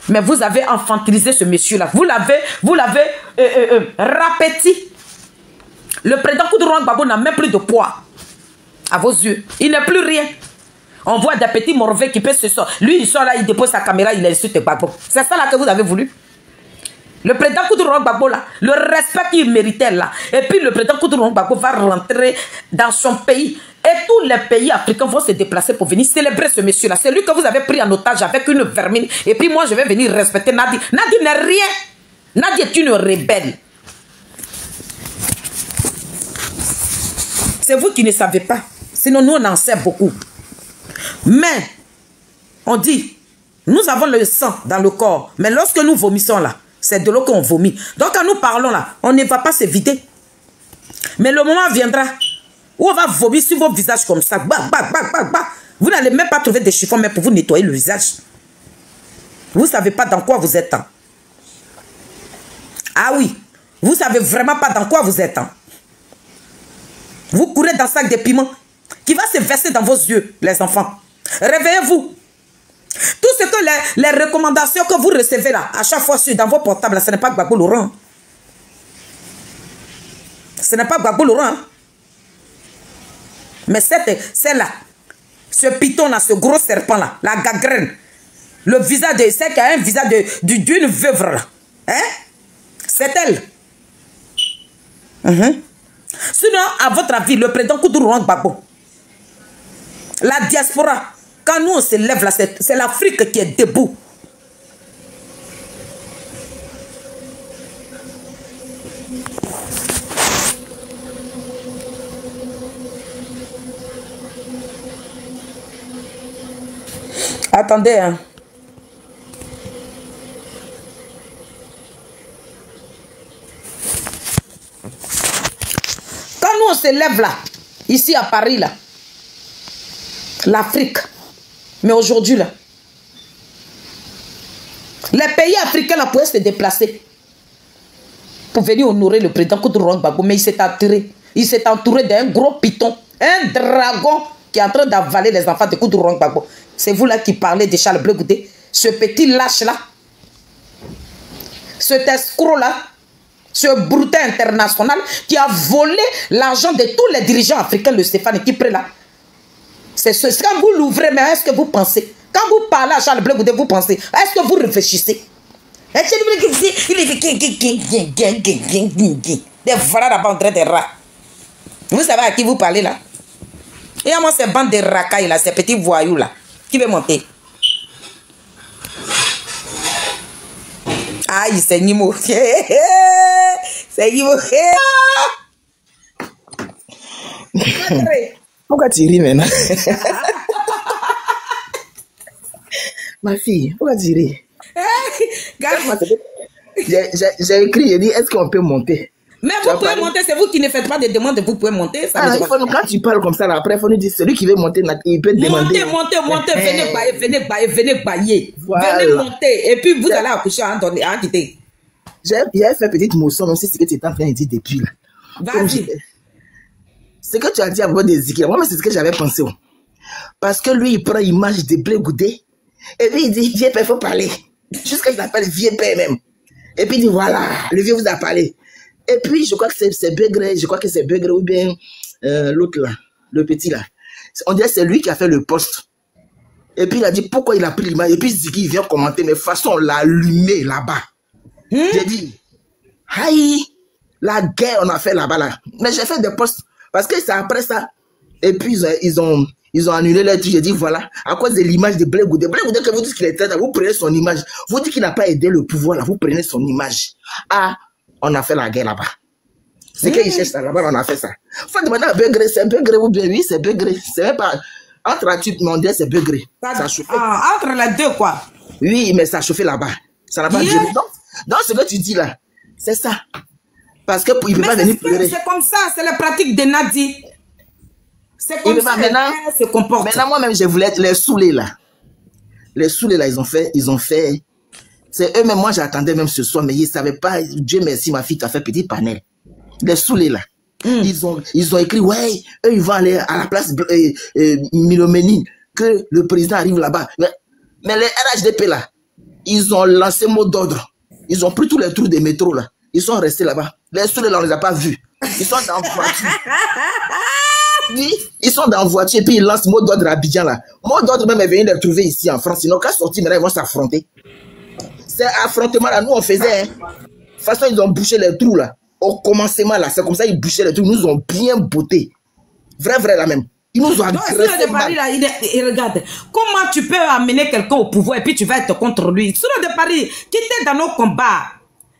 Mais vous avez infantilisé ce monsieur-là. Vous l'avez rapéti. Le président Koudourouan Gbagbo n'a même plus de poids à vos yeux. Il n'est plus rien. On voit des petits morveux qui peuvent se sortir. Lui, il sort là, il dépose sa caméra, il insulte Gbagbo. C'est ça là que vous avez voulu. Le président Koudourouan Gbagbo là, le respect qu'il méritait là. Et puis le président Koudourouan Gbagbo va rentrer dans son pays. Et tous les pays africains vont se déplacer pour venir célébrer ce monsieur-là. C'est lui que vous avez pris en otage avec une vermine. Et puis moi, je vais venir respecter Nadi. Nadi n'est rien. Nadi est une rebelle. C'est vous qui ne savez pas. Sinon, nous, on en sait beaucoup. Mais, on dit, nous avons le sang dans le corps. Mais lorsque nous vomissons là, c'est de l'eau qu'on vomit. Donc, quand nous parlons là, on ne va pas se vider. Mais le moment viendra où on va vomir sur vos visages comme ça. Bah, bah, bah, bah, bah. Vous n'allez même pas trouver des chiffons, mais pour vous nettoyer le visage. Vous ne savez pas dans quoi vous êtes. Ah oui, vous ne savez vraiment pas dans quoi vous êtes. Vous courez dans un sac de piment qui va se verser dans vos yeux, les enfants. Réveillez-vous. Tout ce que les recommandations que vous recevez là, à chaque fois dans vos portables, ce n'est pas Gbagbo Laurent. Ce n'est pas Gbagbo Laurent. Mais c'est là, ce python là, ce gros serpent là, la gangrène, le visage de celle qui a un visage d'une veuve là. Hein? C'est elle. Sinon, à votre avis, le président Koudourouan Gbagbo, la diaspora, quand nous on se lève là, c'est l'Afrique qui est debout. Attendez, hein. Quand nous on se lève là, ici à Paris là, l'Afrique, mais aujourd'hui là, les pays africains là pouvaient se déplacer pour venir honorer le président Koudourouan Gbagbo, mais il s'est attiré. Il s'est entouré d'un gros python, un dragon qui est en train d'avaler les enfants de Koudourouan Gbagbo. C'est vous là qui parlez de Charles Blé Goudé, ce petit lâche là, cet escroc là, ce brutin international qui a volé l'argent de tous les dirigeants africains, le Stéphane qui prend là. C'est ce, quand vous l'ouvrez, mais est-ce que vous pensez? Quand vous parlez à Charles Blé Goudé, vous pensez? Est-ce que vous réfléchissez? Des voilà là-bas en train de rats. Vous savez à qui vous parlez là? Et à moi, ces bandes de racailles là, ces petits voyous là, qui veut monter? Aïe, c'est Nimo. C'est Nimo. Pourquoi tu ris maintenant? Ma fille, pourquoi tu ris? J'ai écrit, j'ai dit, est-ce qu'on peut monter? Mais vous pouvez monter, c'est vous qui ne faites pas de demande, vous pouvez monter. Ça quand tu parles comme ça, là, après, il faut nous dire, celui qui veut monter, il peut demander. Montez, venez bailler. Voilà. Venez monter, et puis vous allez accoucher à quitter. J'ai fait petite motion, même si c'est ce que tu es en train de dire depuis là. Vas-y. Ce que tu as dit à propos de Ziki, moi, c'est ce que j'avais pensé. Parce que lui, il prend l'image de Blé Goudé, et puis il dit, vieux père, il faut parler. Jusqu'à ce qu'il appelle vieux père même. Et puis il dit, voilà, le vieux vous a parlé. Et puis, je crois que c'est Begré, ou bien l'autre là, le petit là. On dirait que c'est lui qui a fait le poste. Et puis, il a dit pourquoi il a pris l'image. Et puis, Ziki vient commenter, mais de toute façon, on l'a allumé là-bas. J'ai dit, aïe, la guerre, on a fait là-bas là. Mais j'ai fait des postes, parce que c'est après ça. Et puis, ils ont annulé les trucs. J'ai dit, voilà, à cause de l'image de Blé Goudé. Blé Goudé, que vous dites qu'il est traité, vous prenez son image. Vous dites qu'il n'a pas aidé le pouvoir là, vous prenez son image. Ah, on a fait la guerre là-bas. C'est qu'ils cherchent ça là-bas, on a fait ça. Faut demander à Begré, c'est Begré ou bien oui, c'est Begré. C'est même pas. Entre la tube mondiale, c'est Begré. Ça a chauffé. Ah, entre les deux, quoi. Oui, mais ça a chauffé là-bas. Ça n'a pas duré. Donc, ce que tu dis là, c'est ça. Parce que il ne peut pas venir pleurer. C'est comme ça, c'est la pratique de Nadi. C'est comme ça qu'elle se comporte. Maintenant, moi-même, je voulais être les saoulés là. Les saoulés là, ils ont fait. C'est eux-mêmes, moi j'attendais même ce soir, mais ils ne savaient pas. Dieu merci, ma fille, tu as fait petit panel. Les saoulés là. Ils ont écrit, ouais, eux ils vont aller à la place Miloménine, que le président arrive là-bas. Mais les RHDP là, ils ont lancé mot d'ordre. Ils ont pris tous les trous des métros là. Ils sont restés là-bas. Les sous là, on les a pas vus. Ils sont dans la voiture. Oui, ils sont dans la voiture et puis ils lancent mot d'ordre à Abidjan là. Mot d'ordre même est venu les trouver ici en France. Sinon, quand ils sortent, maintenant ils vont s'affronter. C'est affrontement là, nous on faisait. Hein. De toute façon, ils ont bouché les trous là. Au commencement là, c'est comme ça ils bouchaient les trous. Ils nous ont bien botté. Vrai là même. Ils nous ont agressé. De Paris là, il regarde. Comment tu peux amener quelqu'un au pouvoir et puis tu vas être contre lui? Sur de Paris, qui était dans nos combats.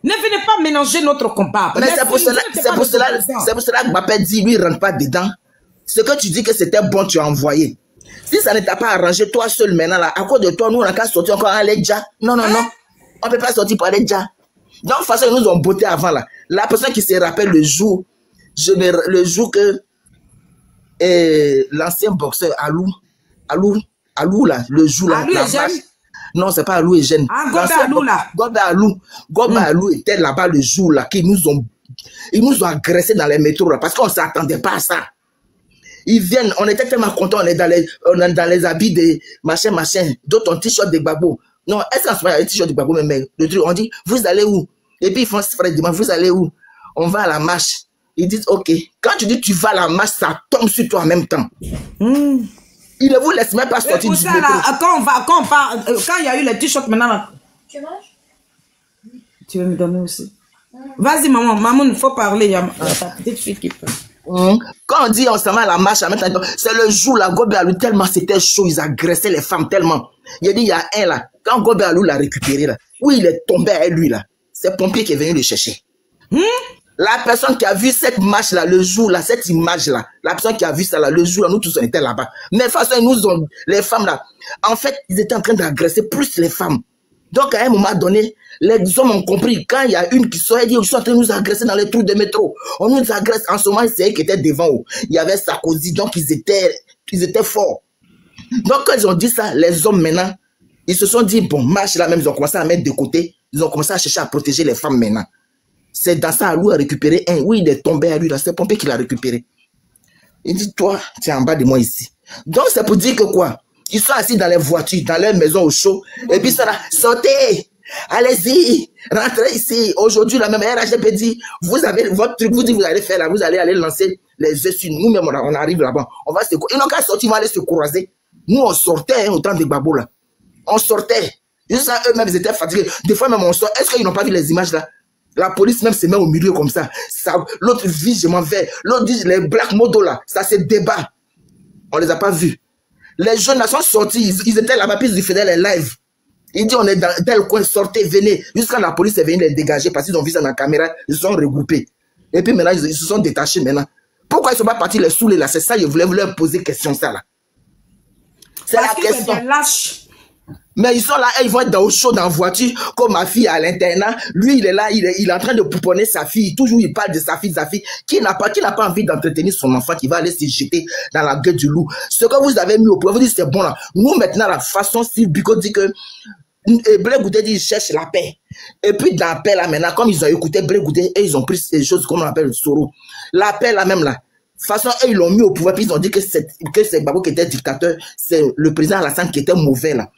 Ne venez pas mélanger notre combat. Mais c'est pour cela que Mbappé dit, lui, il ne rentre pas dedans. Ce que tu dis que c'était bon, tu as envoyé. Si ça ne t'a pas arrangé, toi seul maintenant, là, à cause de toi, nous, on n'a qu'à sortir encore à Ledja. Non. On ne peut pas sortir pour Ledja. Donc, de toute façon, ils nous ont botté avant, là. La personne qui se rappelle le jour que l'ancien boxeur Alou, là, le jour là. Non, c'est pas Alou et Jeanne. Gobe Alou était là-bas le jour là, ils nous ont agressés dans les métros là, parce qu'on ne s'attendait pas à ça. Ils viennent, on était tellement contents, on est dans les habits de machin, d'autres ont t-shirt de Gbagbo. Non, est-ce qu'on se met un t-shirt de Gbagbo, mais le truc, on dit, vous allez où? Et puis ils font frère, vous allez où? On va à la marche. Ils disent, ok. Quand tu dis tu vas à la marche, ça tombe sur toi en même temps. Ils ne vous laissent même pas sortir du métro. Quand il y a eu les t-shirts maintenant. Là. Tu manges? Tu veux me donner aussi? Vas-y, maman. Maman, il faut parler. Il y a ta petite fille qui peut. Quand on dit on s'en va à la marche, c'est le jour là, Gobe Alou, tellement c'était chaud, ils agressaient les femmes tellement. Il a dit, il y a un là, quand Gobe Alou l'a récupéré là, oui, il est tombé à lui là, c'est pompier qui est venu le chercher. La personne qui a vu cette marche là, le jour là, cette image là, la personne qui a vu ça là, le jour là, nous tous on était là-bas. Mais de toute façon, les femmes là, en fait, ils étaient en train d'agresser plus les femmes. Donc à un moment donné, les hommes ont compris, quand il y a une qui sort, elle dit, ils sont en train de nous agresser dans les trous de métro. On nous agresse. En ce moment, c'est eux qui étaient devant eux. Il y avait Sarkozy, donc ils étaient forts. Donc quand ils ont dit ça, les hommes maintenant, ils se sont dit, bon, marche là même, ils ont commencé à mettre de côté. Ils ont commencé à chercher à protéger les femmes maintenant. C'est dans ça, Alou a récupéré un. Oui, il est tombé à lui, là, c'est Pompé qui l'a récupéré. Il dit, toi, tu es en bas de moi ici. Donc c'est pour dire que quoi? Ils sont assis dans les voitures, dans leur maison au chaud. Et puis ça là, sortez! Allez-y, rentrez ici. Aujourd'hui, la même RHDP dit, vous avez votre truc, vous dites, vous allez faire là, vous allez aller lancer les œufs sur nous. Nous-mêmes, on arrive là-bas. On va se ils n'ont qu'à sortir, ils vont aller se croiser. Nous, on sortait au temps des babos là. On sortait. Juste ça, eux-mêmes, ils étaient fatigués. Des fois, même, on sort. Est-ce qu'ils n'ont pas vu les images là? La police même se met au milieu comme ça. L'autre vise, je m'en vais. L'autre dit, les black modos là, ça se débat. On les a pas vus. Les jeunes là sont sortis, ils étaient là-bas, puis ils faisaient les lives. Il dit, on est dans tel coin, sortez, venez. Jusqu'à la police est venue les dégager parce qu'ils ont vu ça dans la caméra, ils se sont regroupés. Et puis maintenant, ils se sont détachés maintenant. Pourquoi ils ne sont pas partis les saouler là? C'est ça, je voulais vous leur poser question ça là. C'est la question. Mais ils sont là, ils vont être dans au chaud dans la voiture, comme ma fille à l'internat. Lui, il est là, il est en train de pouponner sa fille. Toujours, il parle de sa fille, qui n'a pas envie d'entretenir son enfant, qui va aller se jeter dans la gueule du loup. Ce que vous avez mis au point, vous dites c'est bon là. Nous, maintenant, la façon, si Biko dit que Blé Goudé dit, il cherche la paix. Et puis, dans la paix là, maintenant, comme ils ont écouté Blé Goudé, et ils ont pris ces choses, comme on appelle le Soro. La paix là, même là. De toute façon, eux, ils l'ont mis au pouvoir, puis ils ont dit que c'est Gbagbo qui était dictateur, c'est le président Alassane qui était mauvais, là.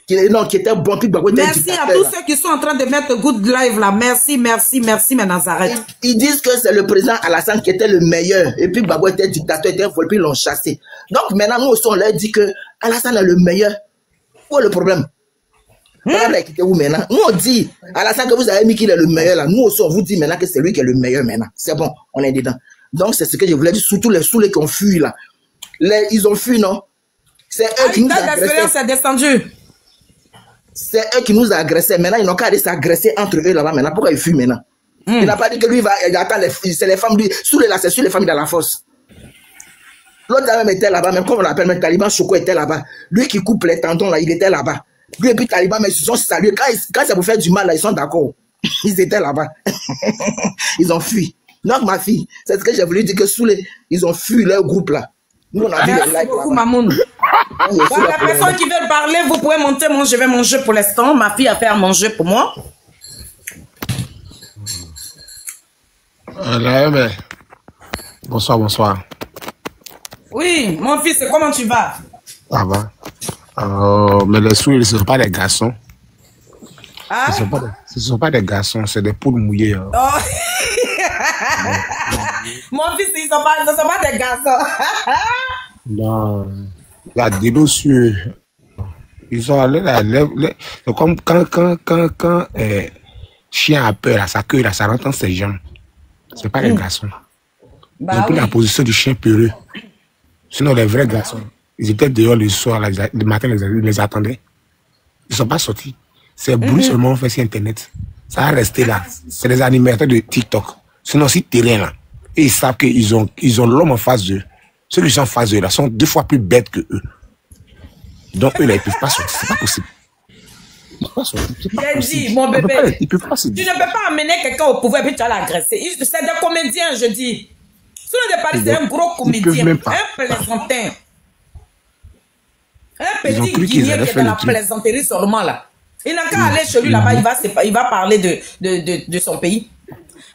Qui était bon, puis Gbagbo était dictateur. Merci à tous ceux qui sont en train de mettre good live, là. Merci, mes Nazareth. Ils disent que c'est le président Alassane qui était le meilleur, et puis Gbagbo était dictateur, était fou, puis ils l'ont chassé. Donc maintenant, nous aussi, on leur dit que Alassane est le meilleur. Où est le problème? Où maintenant? Nous, on dit, Alassane, que vous avez mis qu'il est le meilleur, là. Nous aussi, on vous dit maintenant que c'est lui qui est le meilleur, maintenant. C'est bon, on est dedans. Donc, c'est ce que je voulais dire, surtout les saoulés qui ont fui, là. Ils ont fui, non? C'est eux qui nous ont agressés. C'est eux qui nous ont agressés. Maintenant, ils n'ont qu'à aller s'agresser entre eux, là-bas, maintenant. Pourquoi ils fuient, maintenant? Il n'a pas dit que lui, il attend c'est les femmes, lui. Saoulés, là, c'est sur les femmes dans la force. L'autre, même était là-bas, même comme on l'appelle, même Taliban Choco était là-bas. Lui qui coupe les tendons, là, il était là-bas. Lui et puis Taliban, mais ils se sont salués. Quand c'est pour faire du mal, là, ils sont d'accord. Ils étaient là-bas. Ils ont fui. Donc, ma fille, c'est ce que j'ai voulu dire que ils ont fui leur groupe là. Nous, on a vu les likes. Beaucoup, Mamoun. La personne qui veut parler, vous pouvez monter. Moi, je vais manger pour l'instant. Ma fille a fait à manger pour moi. Bonsoir. Oui, mon fils, comment tu vas? Ça va. Mais les sous, ils ne sont pas les garçons. Hein? Ce sont pas des garçons, c'est des poules mouillées. Hein. Oh. Mon fils, ce ne sont pas des garçons. Non, la dénotion. Ils sont allés là. C'est comme quand chien a peur, là, sa queue, là, ça rentre dans ses jambes. C'est pas des garçons. Ils ont pris la position du chien peureux. Sinon, les vrais garçons, ils étaient dehors le soir, là, le matin, ils les attendaient. Ils ne sont pas sortis. C'est bruit seulement fait sur Internet. Ça va rester là. C'est les animateurs de TikTok. Sinon, si terrain là, et ils savent qu'ils ont l'homme en face d'eux. Ceux qui sont en face d'eux là sont 2 fois plus bêtes que eux. Donc eux là, ils ne peuvent pas sortir. C'est pas possible. J'ai dit, mon bébé, tu ne peux pas amener quelqu'un au pouvoir et puis tu vas l'agresser. C'est des comédiens, je dis. Sinon, de Paris, c'est un gros comédien, un plaisantin. Un petit Guinéen qui est dans la plaisanterie seulement là. Il n'a qu'à aller chez lui là-bas, il va parler de son pays.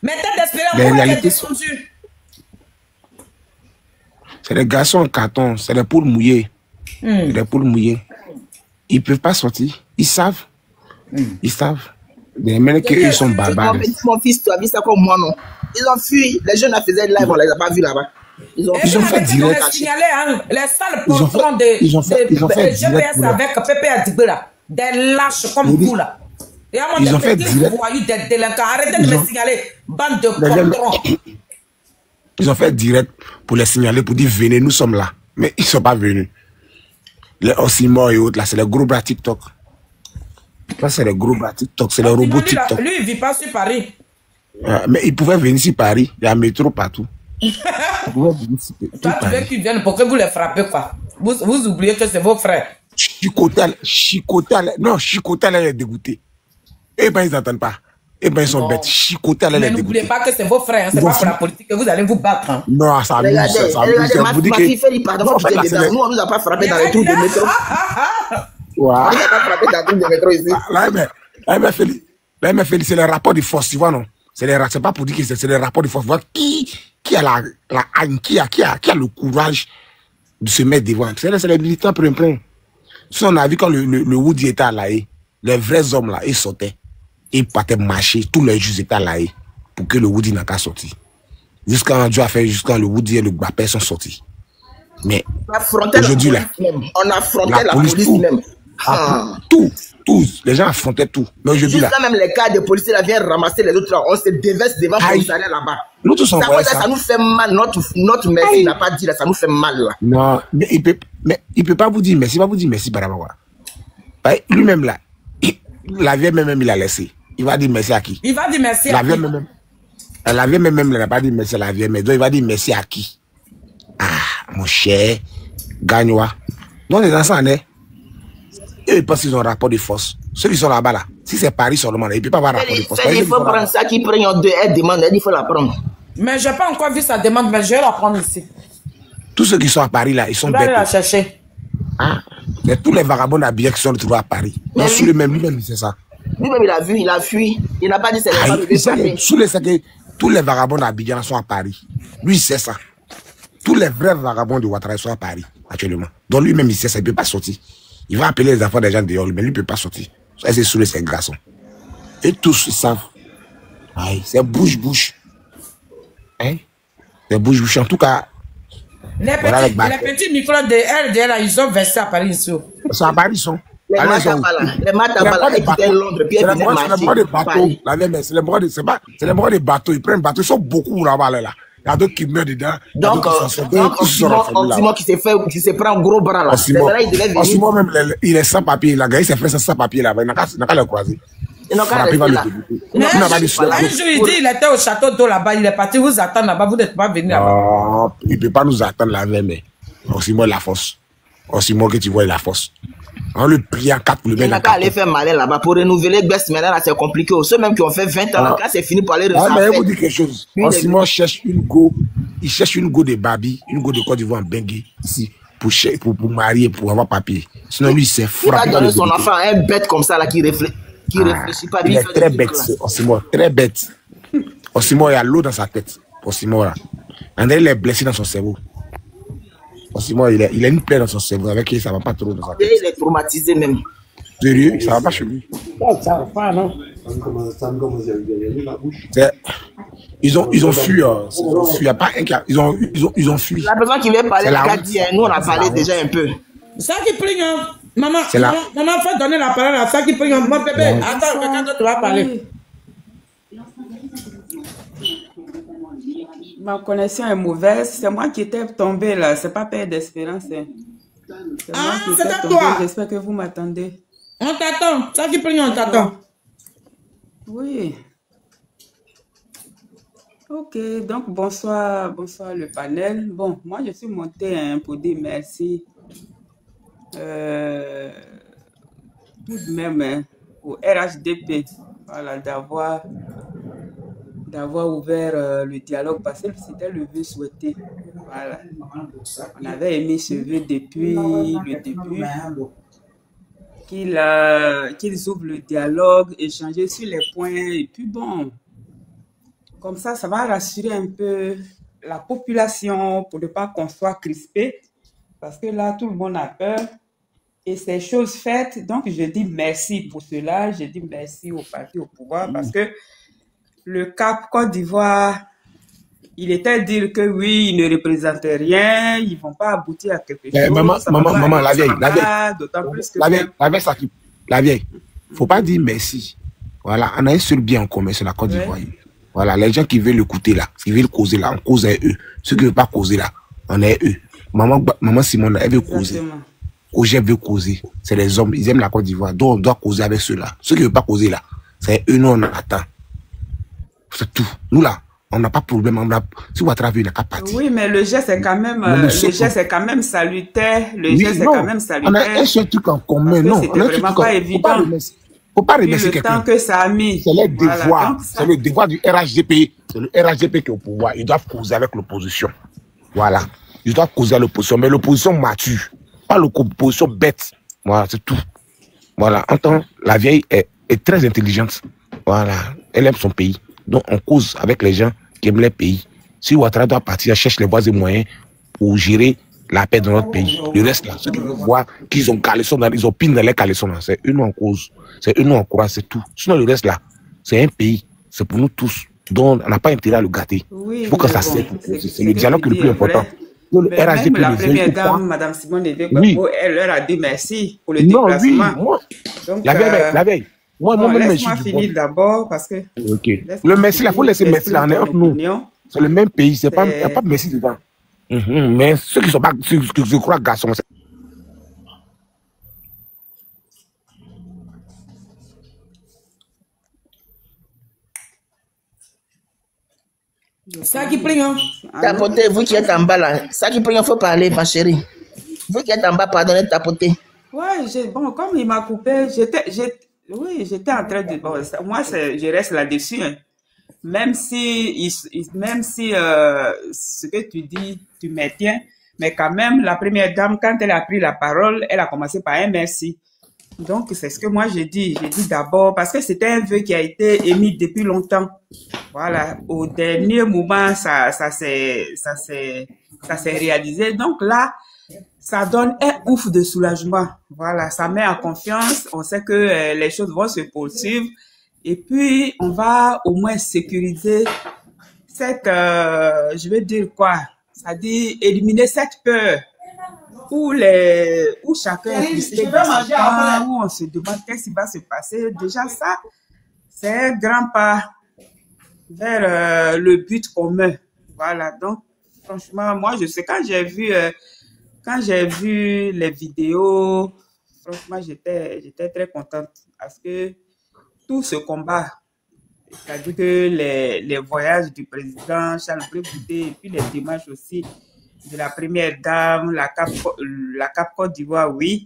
Mais tête d'espérance, pourquoi il est descendu? C'est des garçons en carton, c'est des poules mouillées. C'est des poules mouillées. Ils ne peuvent pas sortir. Ils savent. Ils savent. Les mecs ils sont barbares. Mon fils, tu as vu ça comme moi, non? Ils ont fui. Les jeunes faisaient live, on ne les a pas vus là-bas. Ils ont fait direct. Les salles porteront de GPS avec Pépé Adigbe là. Des lâches comme vous là. Ils ont fait direct. Des délinquants. Arrêtez de me signaler. Bande de controns. Ils ont fait direct pour les signaler, pour dire venez, nous sommes là. Mais ils ne sont pas venus. Les Osimo et autres là, c'est les gros bras TikTok. Ça, c'est les gros bras TikTok, c'est les robots TikTok. Lui, il ne vit pas sur Paris. Mais il pouvait venir sur Paris. Il y a un métro partout. Toi, tu veux qu'ils viennent pour que vous les frappez, quoi. Vous oubliez que c'est vos frères. Non, Chicoté, elle est dégoûtée. Eh ben, ils n'entendent pas. Eh ben, ils sont bêtes. Chicoté, elle est dégoûtée. N'oubliez pas que c'est vos frères, hein. C'est pas pour la politique que vous allez vous battre. Hein. Non, ça abuse. Ma fille fait du pardon. Nous, on ne nous a pas frappé dans les trous de métro. On n'a pas frappé dans les trous de métro ici. Là, il fait c'est le rapport de force, tu vois, non? C'est pas pour dire que c'est le rapport de force. Voir qui a la haine, qui a le courage de se mettre devant. C'est les militants plein. Si on a vu quand le Woody était à La Haye, les vrais hommes là, ils sautaient. Ils partaient marcher, tous les juges étaient à La Haye pour que le Woody n'a qu'à sortir. Jusqu'à le Woody et le Gbapé sont sortis. Mais aujourd'hui là, on affrontait la police même. Tous, les gens affrontaient tout. Mais aujourd'hui là, même les cas de policiers là viennent ramasser les autres là, on se déverse devant le commissariat là-bas. Nous tous ça nous fait mal, notre merci n'a pas dit là, ça nous fait mal là. Non, mais il peut pas vous dire merci, il va vous dire merci Baramawa. Lui-même là, la vieille même il a laissé. Il va dire merci à qui? Il va dire merci à qui? La vieille même il n'a pas dit merci à la vieille, mais il va dire merci à qui? Ah, mon cher, Gagnoa. Donc les enfants, ils pensent qu'ils ont un rapport de force. Ceux qui sont là-bas, là, si c'est Paris seulement, ils ne peuvent pas avoir un rapport de force. Il faut prendre ça qui prennent elle demande, il faut la prendre. Mais je n'ai pas encore vu sa demande, mais je vais la prendre ici. Tous ceux qui sont à Paris, là, ils sont bêtes. Je vais la chercher. Mais tous les vagabonds habillés qui sont retrouvés à Paris. Non, sous lui-même, c'est ça. Lui-même, il a vu, il a fui. Il n'a pas dit c'est tous les vagabonds d'Abidjan sont à Paris. Lui, il sait ça. Tous les vrais vagabonds de Ouattara sont à Paris, actuellement. Donc lui-même, il sait ça, il ne peut pas sortir. Il va appeler les enfants des gens dehors, mais lui ne peut pas sortir. Ça, c'est sous ses garçons. Et tous, ils savent. C'est bouche-bouche. C'est bouche-bouche. En tout cas, les petits micros de RDL, ils sont versés à Paris. Ils sont à Paris, ils sont. Les matabala, ils quittent Londres, puis ils viennent marcher. C'est les bras des bateaux. Ils prennent bateau. Ils sont beaucoup là-bas, là. Il y a d'autres qui meurent dedans. Donc, Simon qui se prend un gros bras là. Simon même, il est sans papier. La gars, il s'est fait sans papier là-bas. Il n'a qu'à le croiser. Un jour, il dit il était au château d'eau là-bas. Il est parti vous attendre là-bas. Vous n'êtes pas venu là-bas. Il ne peut pas nous attendre là-bas, mais Simon, la force. Simon, que tu vois, la force. On le prie en 4 pour le mettre. Il n'a qu'à aller faire malin là-bas. Pour renouveler Best maintenant, c'est compliqué. Ceux même qui ont fait 20 ans, quand c'est fini pour aller ressortir. Mais je vous dis quelque chose. Simon cherche une go. Il cherche une go de Babi, une go de Côte d'Ivoire en Bengue, ici, pour marier, pour avoir papier. Sinon, lui, c'est frappé. Il va donner son enfant à un bête comme ça là qui réfléchit pas. Il est très bête, Simon, très bête. Simon, il y a l'eau dans sa tête. Simon, là. André, il est blessé dans son cerveau. Simon, il a une plaie dans son cerveau avec qui ça ne va pas trop dans sa tête. Il est traumatisé même. Sérieux, ça va pas chez lui. Ça va pas, non? Ils ont fui. Il n'y a pas un qui a, ils ont fui. La personne qui veut parler, C'est la a honte. dit, nous on a parlé déjà un peu. Ça qui prie, hein. Maman, C'est la- maman, faut donner la parole à ça qui prie. Mon bébé, attends, quelqu'un d'autre va parler. Ma connexion est mauvaise. C'est moi qui étais tombée là. C'est pas Père d'Espérance. C'est moi qui c'est étais à tombée. toi. J'espère que vous m'attendez. On t'attend. Ça qui prie, on t'attend. Oui. Ok, donc bonsoir le panel. Bon, moi je suis montée pour dire merci tout de même au RHDP, voilà, d'avoir ouvert le dialogue parce que c'était le vœu souhaité. Voilà. On avait émis ce vœu depuis le début, qu'ils ouvrent le dialogue, échanger sur les points, et puis bon, comme ça va rassurer un peu la population pour ne pas qu'on soit crispé, parce que là, tout le monde a peur. Et c'est chose faite, donc je dis merci pour cela, je dis merci au parti au pouvoir, parce que le Cap Côte d'Ivoire, il était dire que oui, ils ne représentent rien, ils vont pas aboutir à quelque chose. Maman, la vieille, d'autant plus que la vieille, faut pas dire merci. Voilà, on a un seul bien en commun, c'est la Côte d'Ivoire. Voilà, les gens qui veulent écouter là, qui veulent causer là, on cause avec eux. Ceux qui ne veulent pas causer là, on est eux. Maman Simone, elle veut causer. Ogep veut causer. C'est les hommes, ils aiment la Côte d'Ivoire. Donc on doit causer avec ceux-là. Ceux qui ne veulent pas causer là, c'est eux, nous on attend. C'est tout. Nous là, on n'a pas de problème. Si vous attrapez, il n'y a qu'à partir. Oui, mais le geste est quand même, salutaire. Le geste est quand même salutaire. On a un seul truc en commun. Non, c'était vraiment pas évident. Faut pas remercier quelqu'un. Le temps que ça a mis. C'est le devoir. C'est le devoir du RHDP. C'est le RHDP qui est au pouvoir. Ils doivent causer avec l'opposition. Voilà. Ils doivent causer avec l'opposition. Mais l'opposition mature. Pas l'opposition bête. Voilà, c'est tout. Voilà. La vieille est très intelligente. Voilà. Elle aime son pays. Donc, on cause avec les gens qui aiment les pays. Si Ouattara doit partir, cherche les voies et moyens pour gérer la paix dans notre pays. Le reste, là, ceux qui veulent voir qu'ils ont caleçon, ils ont pine dans les caleçons, là. C'est eux, nous, en cause. C'est eux, nous, en croit, c'est tout. Sinon, le reste, là, c'est un pays. C'est pour nous tous. Donc, on n'a pas intérêt à le gâter. Oui, il faut que ça serve. C'est le dialogue le plus important. Même la première dame, Mme Simone Veil-Gbagbo, elle leur a dit merci pour le déplacement. Oui, moi, donc, la veille. Moi, laisse-moi finir d'abord parce que... Ok. Le merci, il faut laisser merci là, on est entre nous. C'est le même pays, il n'y a pas de merci dedans. Mais ceux qui sont pas, ceux qui se croient garçons, Ça qui prie, hein. Tapotez, vous qui êtes en bas là. Ça qui prie, il faut parler, ma chérie. Vous qui êtes en bas, pardonnez, tapotez. Ouais, bon, comme il m'a coupé, j'étais en train de... Bon, moi, je reste là-dessus. Hein. Même si ce que tu dis, tu maintiens, mais quand même, la première dame, quand elle a pris la parole, elle a commencé par un merci. Donc, c'est ce que moi j'ai dit. J'ai dit d'abord, parce que c'était un vœu qui a été émis depuis longtemps. Voilà. Au dernier moment, ça s'est réalisé. Donc là, ça donne un ouf de soulagement. Voilà. Ça met en confiance. On sait que les choses vont se poursuivre. Et puis, on va au moins sécuriser cette, je vais dire quoi? C'est-à-dire éliminer cette peur où chacun est frustré, où on se demande qu'est-ce qui va se passer. Déjà, ça, c'est un grand pas vers le but commun. Voilà. Donc, franchement, moi, je sais, quand j'ai vu les vidéos, franchement, j'étais très contente parce que tout ce combat, c'est-à-dire que les voyages du président Charles Blé-Goudé et puis les démarches aussi de la première dame, la Cap Côte d'Ivoire, oui.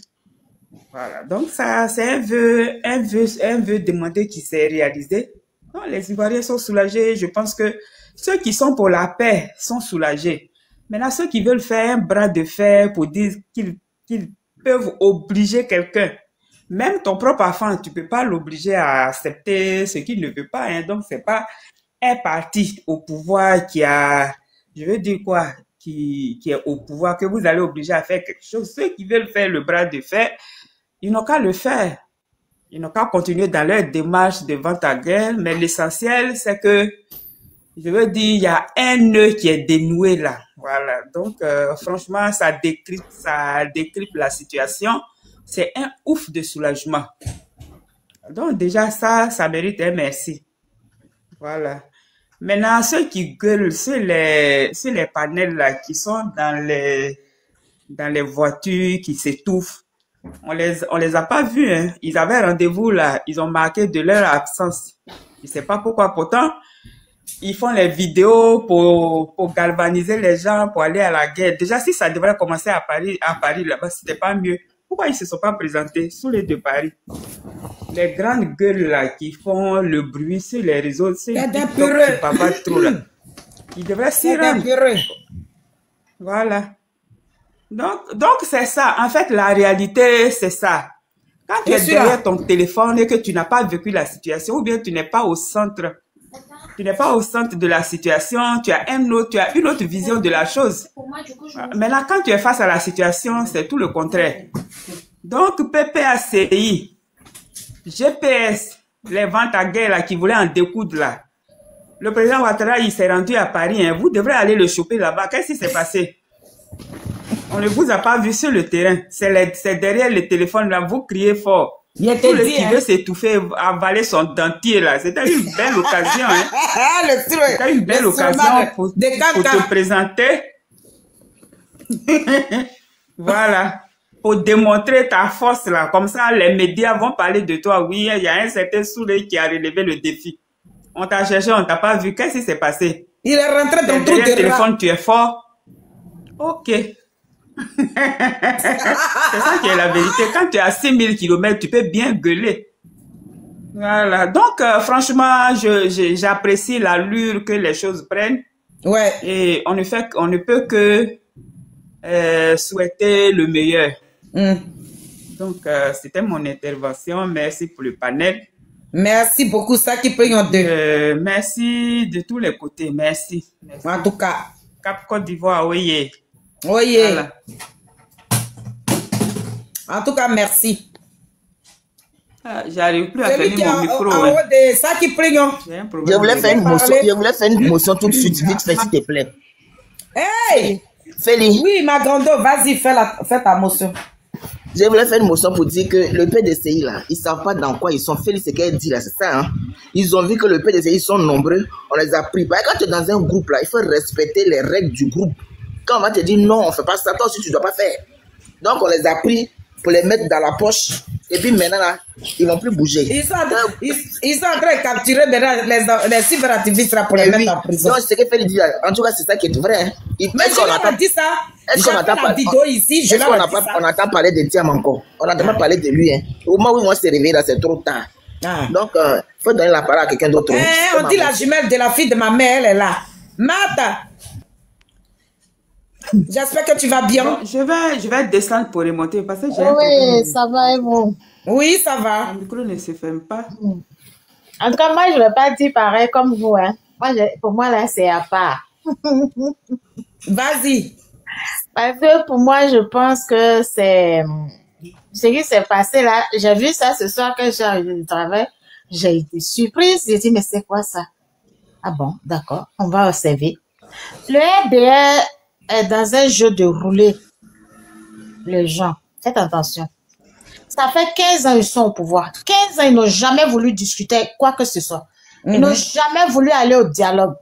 Voilà. Donc, ça, c'est un vœu demandé qui s'est réalisé. Non, les Ivoiriens sont soulagés. Je pense que ceux qui sont pour la paix sont soulagés. Maintenant, ceux qui veulent faire un bras de fer pour dire qu'ils peuvent obliger quelqu'un, même ton propre enfant, tu peux pas l'obliger à accepter ce qu'il ne veut pas. Hein. Donc, c'est pas un parti au pouvoir qui a, je veux dire quoi, qui est au pouvoir, que vous allez obliger à faire quelque chose. Ceux qui veulent faire le bras de fer, ils n'ont qu'à le faire. Ils n'ont qu'à continuer dans leur démarche de vente à guerre, mais l'essentiel, c'est que, je veux dire, il y a un nœud qui est dénoué là. Voilà. Donc, franchement, ça décrypte la situation. C'est un ouf de soulagement. Donc, déjà, ça mérite un merci. Voilà. Maintenant, ceux qui gueulent sur les panels là, qui sont dans les voitures, qui s'étouffent, on les a pas vus, hein. Ils avaient rendez-vous là, ils ont marqué de leur absence. Je sais pas pourquoi. Pourtant, ils font les vidéos pour galvaniser les gens pour aller à la guerre. Déjà, si ça devrait commencer à Paris là-bas, c'était pas mieux. Pourquoi ils se sont pas présentés sous les deux Paris? Les grandes gueules là qui font le bruit sur les réseaux, c'est pas trop là. Ils devraient s'y rendre. Voilà. Donc c'est ça. En fait, la réalité, c'est ça. Quand tu es derrière ton téléphone et que tu n'as pas vécu la situation, ou bien tu n'es pas au centre, de la situation, tu as une autre vision de la chose. Maintenant, quand tu es face à la situation, c'est tout le contraire. Donc, PPACI, GPS, les ventes à guerre là, qui voulaient en découdre là. Le président Ouattara, il s'est rendu à Paris. Hein. Vous devrez aller le choper là-bas. Qu'est-ce qui s'est passé? On ne vous a pas vu sur le terrain. C'est derrière le téléphone là. Vous criez fort. Tout le qui veut s'étouffer, avaler son dentier là. C'était une belle occasion. Hein. C'était une belle occasion pour te présenter. Voilà. Pour démontrer ta force là. Comme ça, les médias vont parler de toi. Oui, il y a un certain Souley qui a relevé le défi. On t'a cherché, on t'a pas vu. Qu'est-ce qui s'est passé? Il est rentré dans le téléphone, tu es fort. Ok. C'est ça qui est la vérité. Quand tu es à 6000 km, tu peux bien gueuler. Voilà. Donc, franchement, j'apprécie l'allure que les choses prennent. Ouais. Et on ne peut que souhaiter le meilleur. Donc, c'était mon intervention. Merci pour le panel. Merci beaucoup, ça qui peut y en deux. Merci de tous les côtés. Merci. En tout cas. Cap Côte d'Ivoire, oui. Oui. Voilà. En tout cas, merci. J'arrive plus à tenir mon micro. Ça qui prie. Je voulais faire une motion tout de suite, vite fait, s'il te plaît. Hey! Félix. Oui, ma grande, vas-y, fais ta motion. Je voulais faire une motion pour dire que le PDCI là, ils savent pas dans quoi ils sont. Félix, ce qu'elle dit là, c'est ça. Hein? Ils ont vu que le PDCI sont nombreux, on les a pris. Quand tu es dans un groupe là, il faut respecter les règles du groupe. Quand on va te dire non, on fait pas ça, toi aussi tu dois pas faire. Donc on les a pris pour les mettre dans la poche. Et puis maintenant là, ils vont plus bouger. Ils sont en train de capturer maintenant les cyberactivistes là pour les mettre en prison. Non, ce que Félix dit là, en tout cas c'est ça qui est vrai. Hein. Mais si on a dit ça, est-ce qu'on entend la vidéo ici, on entend parler de Thiam encore. On n'entend pas parler de lui. Hein. Au moment où ils vont se réveiller là, c'est trop tard. Donc, il faut donner la parole à quelqu'un d'autre. On dit la jumelle de la fille de ma mère, elle est là. Martha, j'espère que tu vas bien. Bon, je vais descendre pour remonter parce que j'ai Oui, ça va et vous? Oui, ça va. Le micro ne se ferme pas. En tout cas, moi, je ne vais pas dire pareil comme vous. Hein. Pour moi, là, c'est à part. Vas-y. Parce que pour moi, je pense que c'est... Ce qui s'est passé là, j'ai vu ça ce soir quand j'ai arrivé du travail. J'ai été surprise. J'ai dit, mais c'est quoi ça? Ah bon, d'accord, on va observer. Le RDR est dans un jeu de rouler les gens. Faites attention. Ça fait 15 ans ils sont au pouvoir. 15 ans, ils n'ont jamais voulu discuter quoi que ce soit. Ils n'ont jamais voulu aller au dialogue.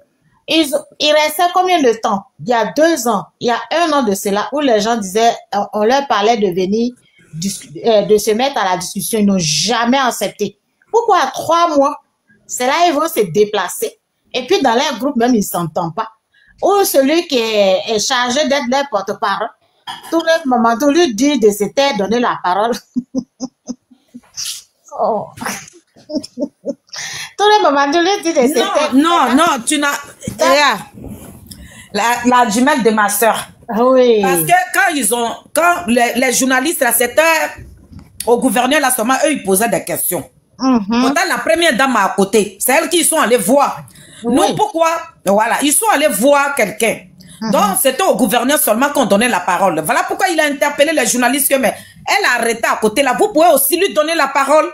Il restait combien de temps? Il y a 2 ans, il y a 1 an de cela, où les gens disaient, on leur parlait de venir, de se mettre à la discussion. Ils n'ont jamais accepté. Pourquoi à 3 mois? C'est là ils vont se déplacer. Et puis dans leur groupe même, ils ne s'entendent pas. Ou celui qui est chargé d'être leur porte-parole, tout le moment, tout lui dit de se taire, donner la parole. Oh. Tout le moment, tout lui dit de se taire. Non, tu n'as... La jumelle de ma soeur. Oui. Parce que quand les journalistes, là, c'était au gouverneur, là, seulement, eux, ils posaient des questions. Pourtant, la première dame à côté, c'est elle qui sont allés voir. Oui. Non, pourquoi? Voilà, ils sont allés voir quelqu'un. Donc, c'était au gouverneur seulement qu'on donnait la parole. Voilà pourquoi il a interpellé les journalistes. Mais elle a arrêté à côté là. Vous pouvez aussi lui donner la parole.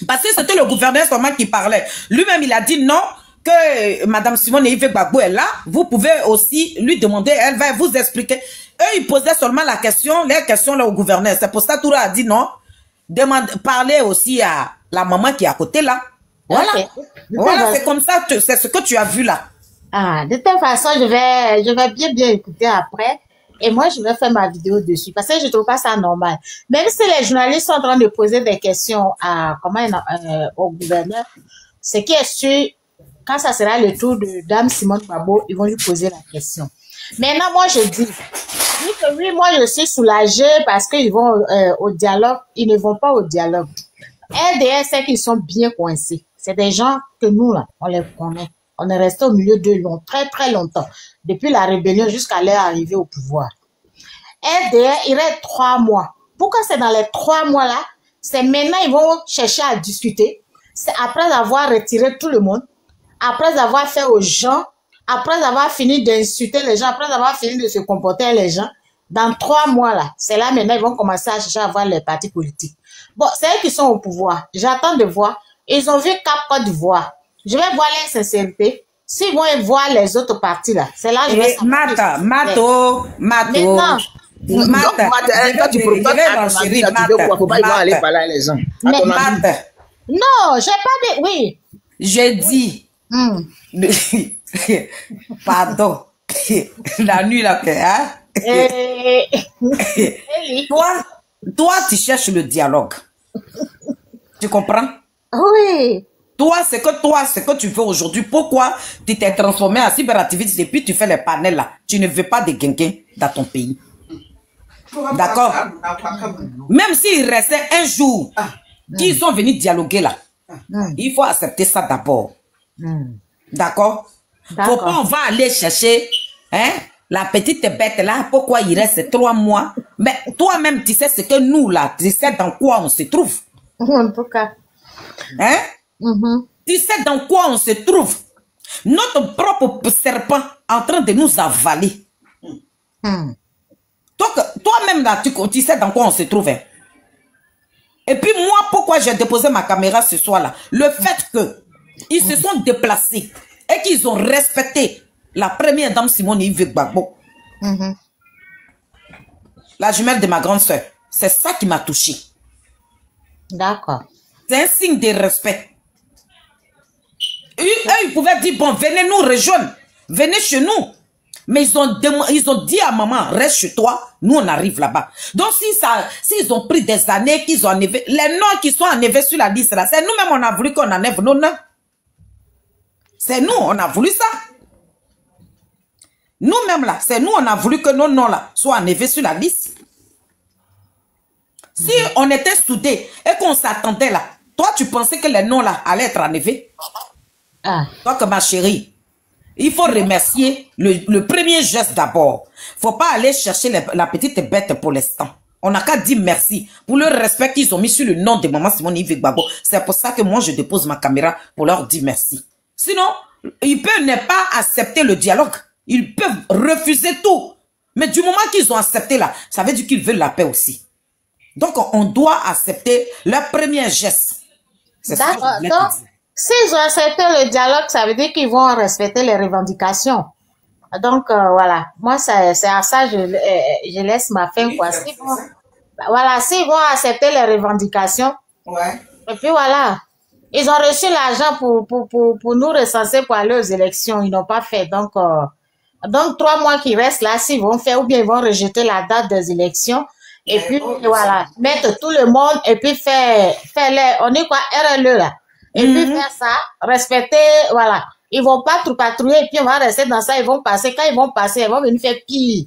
Parce que c'était le gouverneur seulement qui parlait. Lui-même, il a dit non, que Madame Simone Yves Gbagbo est là. Vous pouvez aussi lui demander, elle va vous expliquer. Eux, ils posaient seulement la question, les questions là au gouverneur. C'est pour ça que Toura a dit non. Parlez aussi à la maman qui est à côté là. Voilà. Okay. Voilà, c'est comme ça, c'est ce que tu as vu là. Ah, de toute façon, je vais bien écouter après. Et moi, je vais faire ma vidéo dessus parce que je trouve pas ça normal. Même si les journalistes sont en train de poser des questions au gouverneur, ce qui est sûr, quand ça sera le tour de Dame Simone Gbagbo, ils vont lui poser la question. Maintenant, moi, je dis, oui, moi, je suis soulagée parce qu'ils vont au dialogue. Ils ne vont pas au dialogue. RDS, c'est qu'ils sont bien coincés. C'est des gens que nous, là, on les connaît. On est resté au milieu d'eux très longtemps. Depuis la rébellion jusqu'à leur arrivée au pouvoir. RDR, il reste 3 mois. Pourquoi c'est dans les 3 mois-là? C'est maintenant ils vont chercher à discuter. C'est après avoir retiré tout le monde. Après avoir fait aux gens. Après avoir fini d'insulter les gens. Après avoir fini de se comporter les gens. Dans 3 mois-là, c'est là maintenant ils vont commencer à chercher à voir les partis politiques. Bon, c'est eux qui sont au pouvoir. J'attends de voir. Ils ont vu Cap Côte d'Ivoire. Je vais voir leur sincérité. S'ils vont voir les autres partis là, c'est là que je vais savoir. Mato. Maintenant, faut pas aller parler à les gens. Non, j'ai pas dit, oui. J'ai dit, pardon, la nuit là, hein? Toi, tu cherches le dialogue. Tu comprends? Oui. Toi, c'est que tu veux aujourd'hui. Pourquoi tu t'es transformé en cyberactiviste et puis tu fais les panels là? Tu ne veux pas de guinguin dans ton pays. D'accord? Même s'il restait un jour qu'ils sont venus dialoguer là, il faut accepter ça d'abord. D'accord? Faut pas on va aller chercher la petite bête là. Pourquoi il reste 3 mois? Mais toi-même, tu sais ce que nous là, tu sais dans quoi on se trouve. En tout cas. Hein? Tu sais dans quoi on se trouve. Notre propre serpent en train de nous avaler. Toi-même là, tu sais dans quoi on se trouve. Hein? Et puis moi, pourquoi j'ai déposé ma caméra ce soir là? Le fait que ils se sont déplacés et qu'ils ont respecté la première dame Simone Yves Gbagbo. La jumelle de ma grande soeur. C'est ça qui m'a touché. D'accord. C'est un signe de respect. Eux, ils pouvaient dire, bon, venez nous rejoindre. Venez chez nous. Mais ils ont dit à maman, reste chez toi. Nous, on arrive là-bas. Donc, s'ils ont pris des années, qu'ils ont enlevé, les noms qui sont enlevés sur la liste, là, c'est nous-mêmes, on a voulu qu'on enlève nos noms. C'est nous, on a voulu ça. Nous-mêmes, là, c'est nous, on a voulu que nos noms, là, soient enlevés sur la liste. Si on était soudés et qu'on s'attendait, là, toi, tu pensais que les noms, là, allaient être enlevés? Donc, ma chérie, il faut remercier le premier geste d'abord. Il ne faut pas aller chercher la petite bête pour l'instant. On n'a qu'à dire merci pour le respect qu'ils ont mis sur le nom de maman Simone Yves Gbagbo. C'est pour ça que moi, je dépose ma caméra pour leur dire merci. Sinon, ils peuvent ne pas accepter le dialogue. Ils peuvent refuser tout. Mais du moment qu'ils ont accepté là, ça veut dire qu'ils veulent la paix aussi. Donc, on doit accepter leur premier geste. C'est ça. Donc, s'ils ont accepté le dialogue, ça veut dire qu'ils vont respecter les revendications. Donc, voilà. Moi, c'est à ça je laisse ma fin, quoi. Voilà, s'ils vont accepter les revendications. Et puis, voilà. Ils ont reçu l'argent pour nous recenser pour aller aux élections. Ils n'ont pas fait. Donc 3 mois qui restent là, s'ils vont faire, ou bien ils vont rejeter la date des élections. Et puis, voilà, mettre tout le monde et puis faire on est quoi, RLE là. Et puis faire ça, respecter, voilà. Ils vont pas tout patrouiller et puis on va rester dans ça, ils vont passer. Quand ils vont passer, ils vont venir faire pire.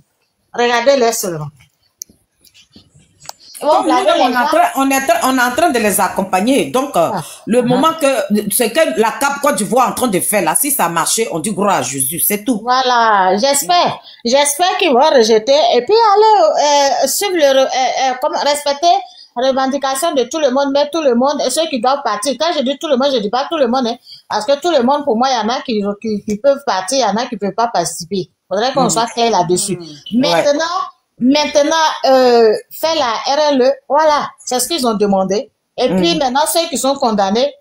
Regardez-les seulement. On est en train de les accompagner. Donc, le moment que c'est que la CAP Côte d'Ivoire est en train de faire là, si ça a marché, on dit gloire à Jésus, c'est tout. Voilà, j'espère qu'ils vont rejeter et puis aller suivre respecter la revendication de tout le monde, mais tout le monde et ceux qui doivent partir. Quand je dis tout le monde, je dis pas tout le monde, hein, parce que tout le monde, pour moi, il y en a qui peuvent partir, il y en a qui peuvent pas participer. Il faudrait qu'on soit clair là-dessus. Maintenant, faire la RLE, voilà, c'est ce qu'ils ont demandé. Et puis maintenant, ceux qui sont condamnés,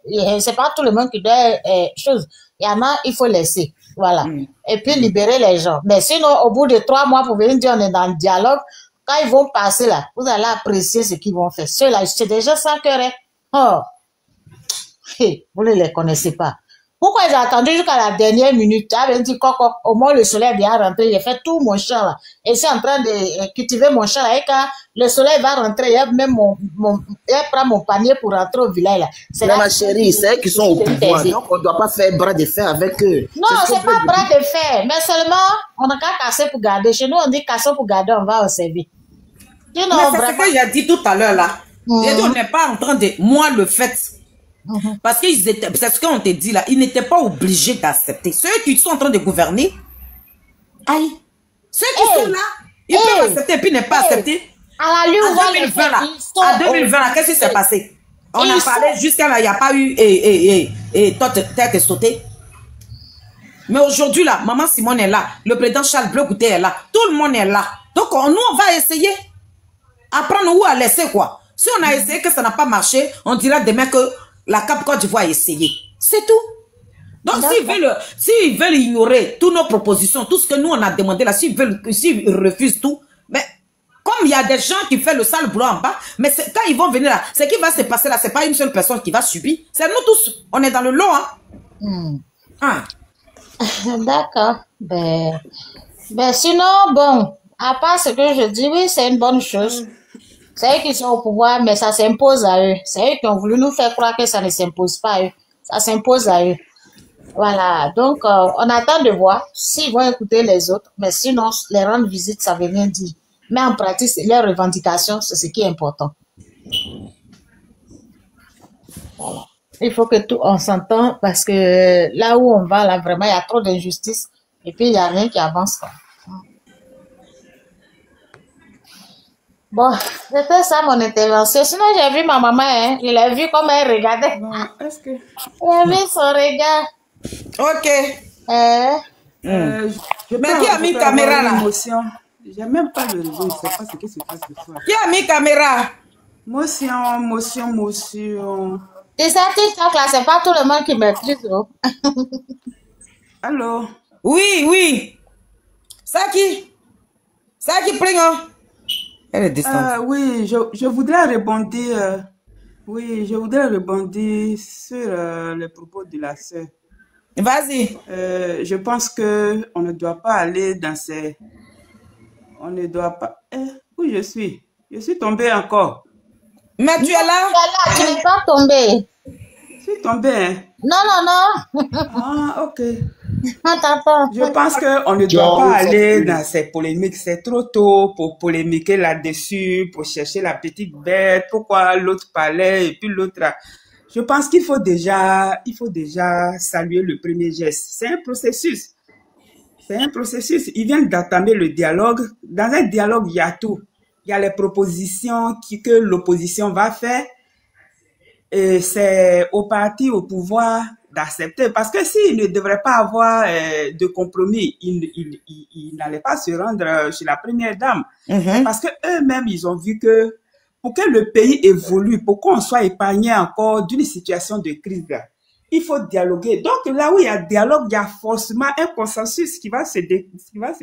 c'est pas tout le monde qui doit chose. Il y en a, il faut laisser. Voilà. Et puis libérer les gens. Mais sinon, au bout de 3 mois, pour venir dire on est dans le dialogue, quand ils vont passer là, vous allez apprécier ce qu'ils vont faire. Ceux-là, c'est déjà sans cœur. Oh, vous ne les connaissez pas. Pourquoi ils ont attendu jusqu'à la dernière minute? Ils dit, au moins le soleil est bien rentré. J'ai fait tout mon champ là. Et je suis en train de cultiver mon champ là. Et quand le soleil va rentrer, il même prend mon panier pour rentrer au village là. Mais ma chérie, c'est eux qui sont au pouvoir. Donc on ne doit pas faire bras de fer avec eux. Non, c'est pas bras de fer. Mais seulement, on n'a qu'à casser pour garder. Chez nous, on dit casser pour garder, on va observer. Mais c'est ce que j'ai dit tout à l'heure là. J'ai dit, on n'est pas en train de moi le fait. Parce que c'est ce qu'on te dit là, ils n'étaient pas obligés d'accepter. Ceux qui sont en train de gouverner, aïe, ceux qui sont là, ils peuvent accepter et puis ne pas accepter. À la lune, en 2020 là, à 2020 là, qu'est-ce qui s'est passé? On a parlé jusqu'à là, il n'y a pas eu tête sautée. Mais aujourd'hui là, maman Simone est là, le président Charles Bleu Goûté est là, tout le monde est là. Donc nous on va essayer, apprendre où à laisser quoi. Si on a essayé que ça n'a pas marché, on dira demain que la Cap Côte d'Ivoire a essayé. C'est tout. Donc, s'ils veulent ignorer toutes nos propositions, tout ce que nous, on a demandé là, s'ils refusent tout, mais comme il y a des gens qui font le sale boulot en bas, mais quand ils vont venir là, ce qui va se passer là, c'est pas une seule personne qui va subir. C'est nous tous. On est dans le lot, hein. D'accord. Ben, sinon, bon, à part ce que je dis, oui, c'est une bonne chose. C'est eux qui sont au pouvoir, mais ça s'impose à eux. C'est eux qui ont voulu nous faire croire que ça ne s'impose pas à eux. Ça s'impose à eux. Voilà. Donc, on attend de voir s'ils vont écouter les autres. Mais sinon, les rendre visite, ça veut rien dire. Mais en pratique, leurs revendications, c'est ce qui est important. Voilà. Il faut que tout, on s'entende parce que là où on va, là, vraiment, il y a trop d'injustice. Et puis, il n'y a rien qui avance, quoi. Bon, c'était ça mon intervention. Sinon, j'ai vu ma maman, hein. Je l'ai vu comme elle regardait. Est-ce que... J'ai vu son regard. Ok. Mais qui a mis caméra là? J'ai même pas le réseau, je ne sais pas ce qui se passe ce soir. Qui a mis caméra? Motion. Et ça, TikTok là, c'est pas tout le monde qui maîtrise. Oh. Allô? Oui. Ça qui prend, Elle est descendue. Oui, je voudrais rebondir. Je voudrais rebondir sur les propos de la sœur. Vas-y. Je pense que on ne doit pas aller dans ces... On ne doit pas... où je suis? Je suis tombée encore. Mais tu es là? Tu n'es pas tombée. Je suis tombée, hein? Non. Ah, ok. Attends. Je pense qu'on ne doit pas aller dans ces polémiques. C'est trop tôt pour polémiquer là-dessus, pour chercher la petite bête, pourquoi l'autre parlait et puis l'autre... Je pense qu'il faut déjà saluer le premier geste. C'est un processus. Ils viennent d'entamer le dialogue. Dans un dialogue, il y a tout. Il y a les propositions que l'opposition va faire. Et c'est au parti, au pouvoir d'accepter. Parce que s'il ne devrait pas avoir de compromis, il n'allait pas se rendre chez la première dame. Parce que eux-mêmes, ils ont vu que pour que le pays évolue, pour qu'on soit épargné encore d'une situation de crise, il faut dialoguer. Donc là où il y a dialogue, il y a forcément un consensus qui va se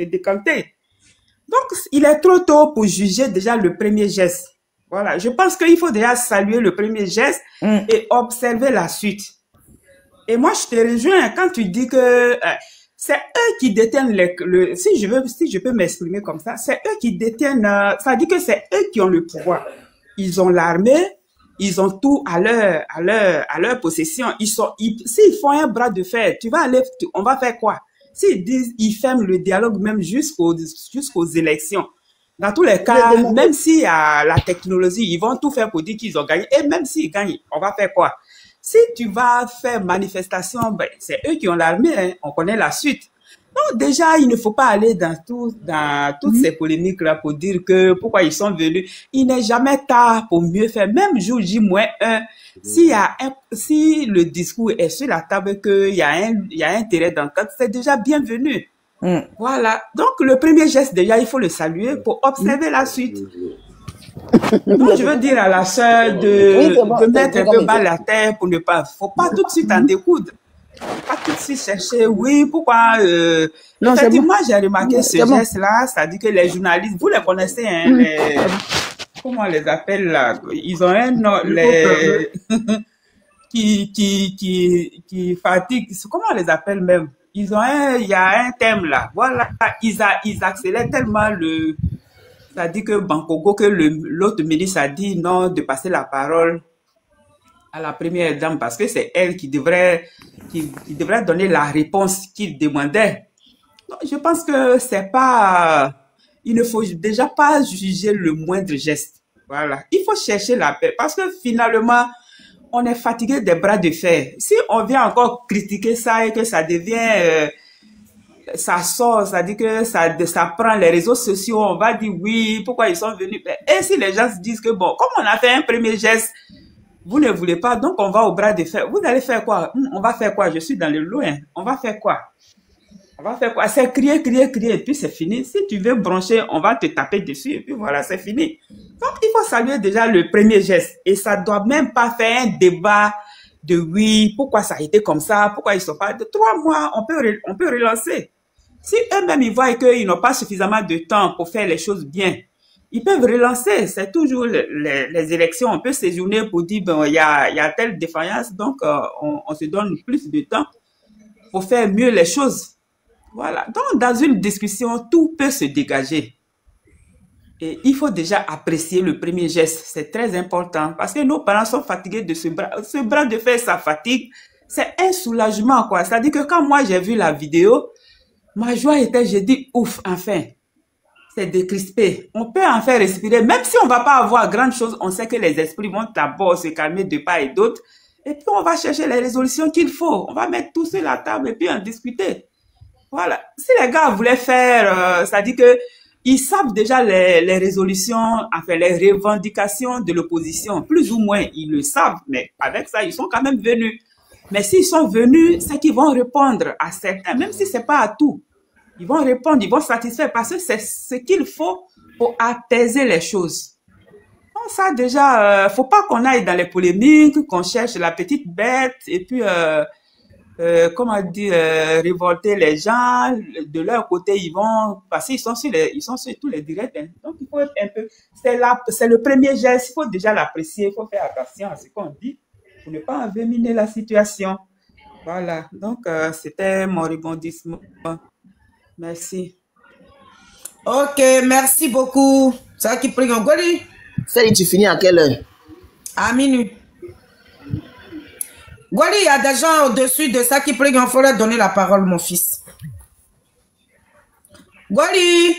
décanter. Donc, il est trop tôt pour juger déjà le premier geste. Voilà, je pense qu'il faut déjà saluer le premier geste et observer la suite. Et moi, je te rejoins quand tu dis que c'est eux qui détiennent si je peux m'exprimer comme ça, c'est eux qui détiennent, ça dit que c'est eux qui ont le pouvoir. Ils ont l'armée, ils ont tout à leur possession. S'ils font un bras de fer, on va faire quoi? S'ils disent, ils ferment le dialogue même jusqu'aux élections. Dans tous les cas, même s'il y a la technologie, ils vont tout faire pour dire qu'ils ont gagné. Et même s'ils gagnent, on va faire quoi? Si tu vas faire manifestation, c'est eux qui ont l'armée, hein, on connaît la suite. Donc déjà, il ne faut pas aller dans toutes ces polémiques-là pour dire que pourquoi ils sont venus. Il n'est jamais tard pour mieux faire. Même jour J-1, si le discours est sur la table, qu'il y a intérêt d'entendre, c'est déjà bienvenu. Voilà. Donc le premier geste, déjà, il faut le saluer pour observer la suite. Non, je veux dire à la sœur de mettre un peu mal la terre pour ne pas... Faut pas tout de suite en découdre. Faut pas tout de suite chercher, oui, pourquoi... Non, effectivement, j'ai remarqué ce geste-là, ça dit que les journalistes, vous les connaissez, hein, comment on les appelle là? Ils ont un nom, les... qui fatiguent, comment on les appelle même? Ils ont il y a un thème là, voilà, ils accélèrent tellement le... Ça dit que Bankogo, que l'autre ministre a dit non, de passer la parole à la première dame parce que c'est elle qui devrait donner la réponse qu'il demandait. Donc, je pense que c'est pas... Il ne faut déjà pas juger le moindre geste. Voilà. Il faut chercher la paix parce que finalement, on est fatigué des bras de fer. Si on vient encore critiquer ça et que ça devient... ça sort, ça dit que ça prend les réseaux sociaux, on va dire oui, pourquoi ils sont venus. Et si les gens se disent que bon, comme on a fait un premier geste, vous ne voulez pas, donc on va au bras de fer. Vous allez faire quoi? On va faire quoi? Je suis dans le loin. On va faire quoi? On va faire quoi? C'est crier, crier, crier, et puis c'est fini. Si tu veux broncher, on va te taper dessus, et puis voilà, c'est fini. Donc, il faut saluer déjà le premier geste. Et ça doit même pas faire un débat de oui, pourquoi ça a été comme ça, pourquoi ils sont pas... De 3 mois, on peut relancer. Si eux-mêmes, ils voient qu'ils n'ont pas suffisamment de temps pour faire les choses bien, ils peuvent relancer. C'est toujours les élections. On peut séjourner pour dire, bon, il y a telle défaillance, donc on se donne plus de temps pour faire mieux les choses. Voilà. Donc, dans une discussion, tout peut se dégager. Et il faut déjà apprécier le premier geste. C'est très important parce que nos parents sont fatigués de ce bras de fer, ça fatigue. C'est un soulagement, quoi. C'est-à-dire que quand moi, j'ai vu la vidéo, ma joie était, j'ai dit, ouf, enfin, c'est décrispé. On peut enfin respirer. Même si on ne va pas avoir grande chose, on sait que les esprits vont d'abord se calmer de part et d'autre. Et puis, on va chercher les résolutions qu'il faut. On va mettre tout sur la table et puis en discuter. Voilà. Si les gars voulaient faire, c'est-à-dire que ils savent déjà les résolutions, enfin, les revendications de l'opposition. Plus ou moins, ils le savent. Mais avec ça, ils sont quand même venus. Mais s'ils sont venus, c'est qu'ils vont répondre à certains, même si c'est pas à tout. Ils vont répondre, ils vont satisfaire parce que c'est ce qu'il faut pour apaiser les choses. Donc ça déjà, faut pas qu'on aille dans les polémiques, qu'on cherche la petite bête et puis, comment dire, révolter les gens. De leur côté, ils vont, parce qu'ils sont sur tous les directs. Hein. Donc il faut être un peu, c'est le premier geste, il faut déjà l'apprécier, il faut faire attention à ce qu'on dit, pour ne pas envenimer la situation. Voilà, donc c'était mon rebondissement. Merci. Ok, merci beaucoup. Ça qui prie en Goli. Ça y est, tu finis à quelle heure? À minuit. Goli, il y a des gens au-dessus de ça qui prie. Il faut leur donner la parole, mon fils. Goli.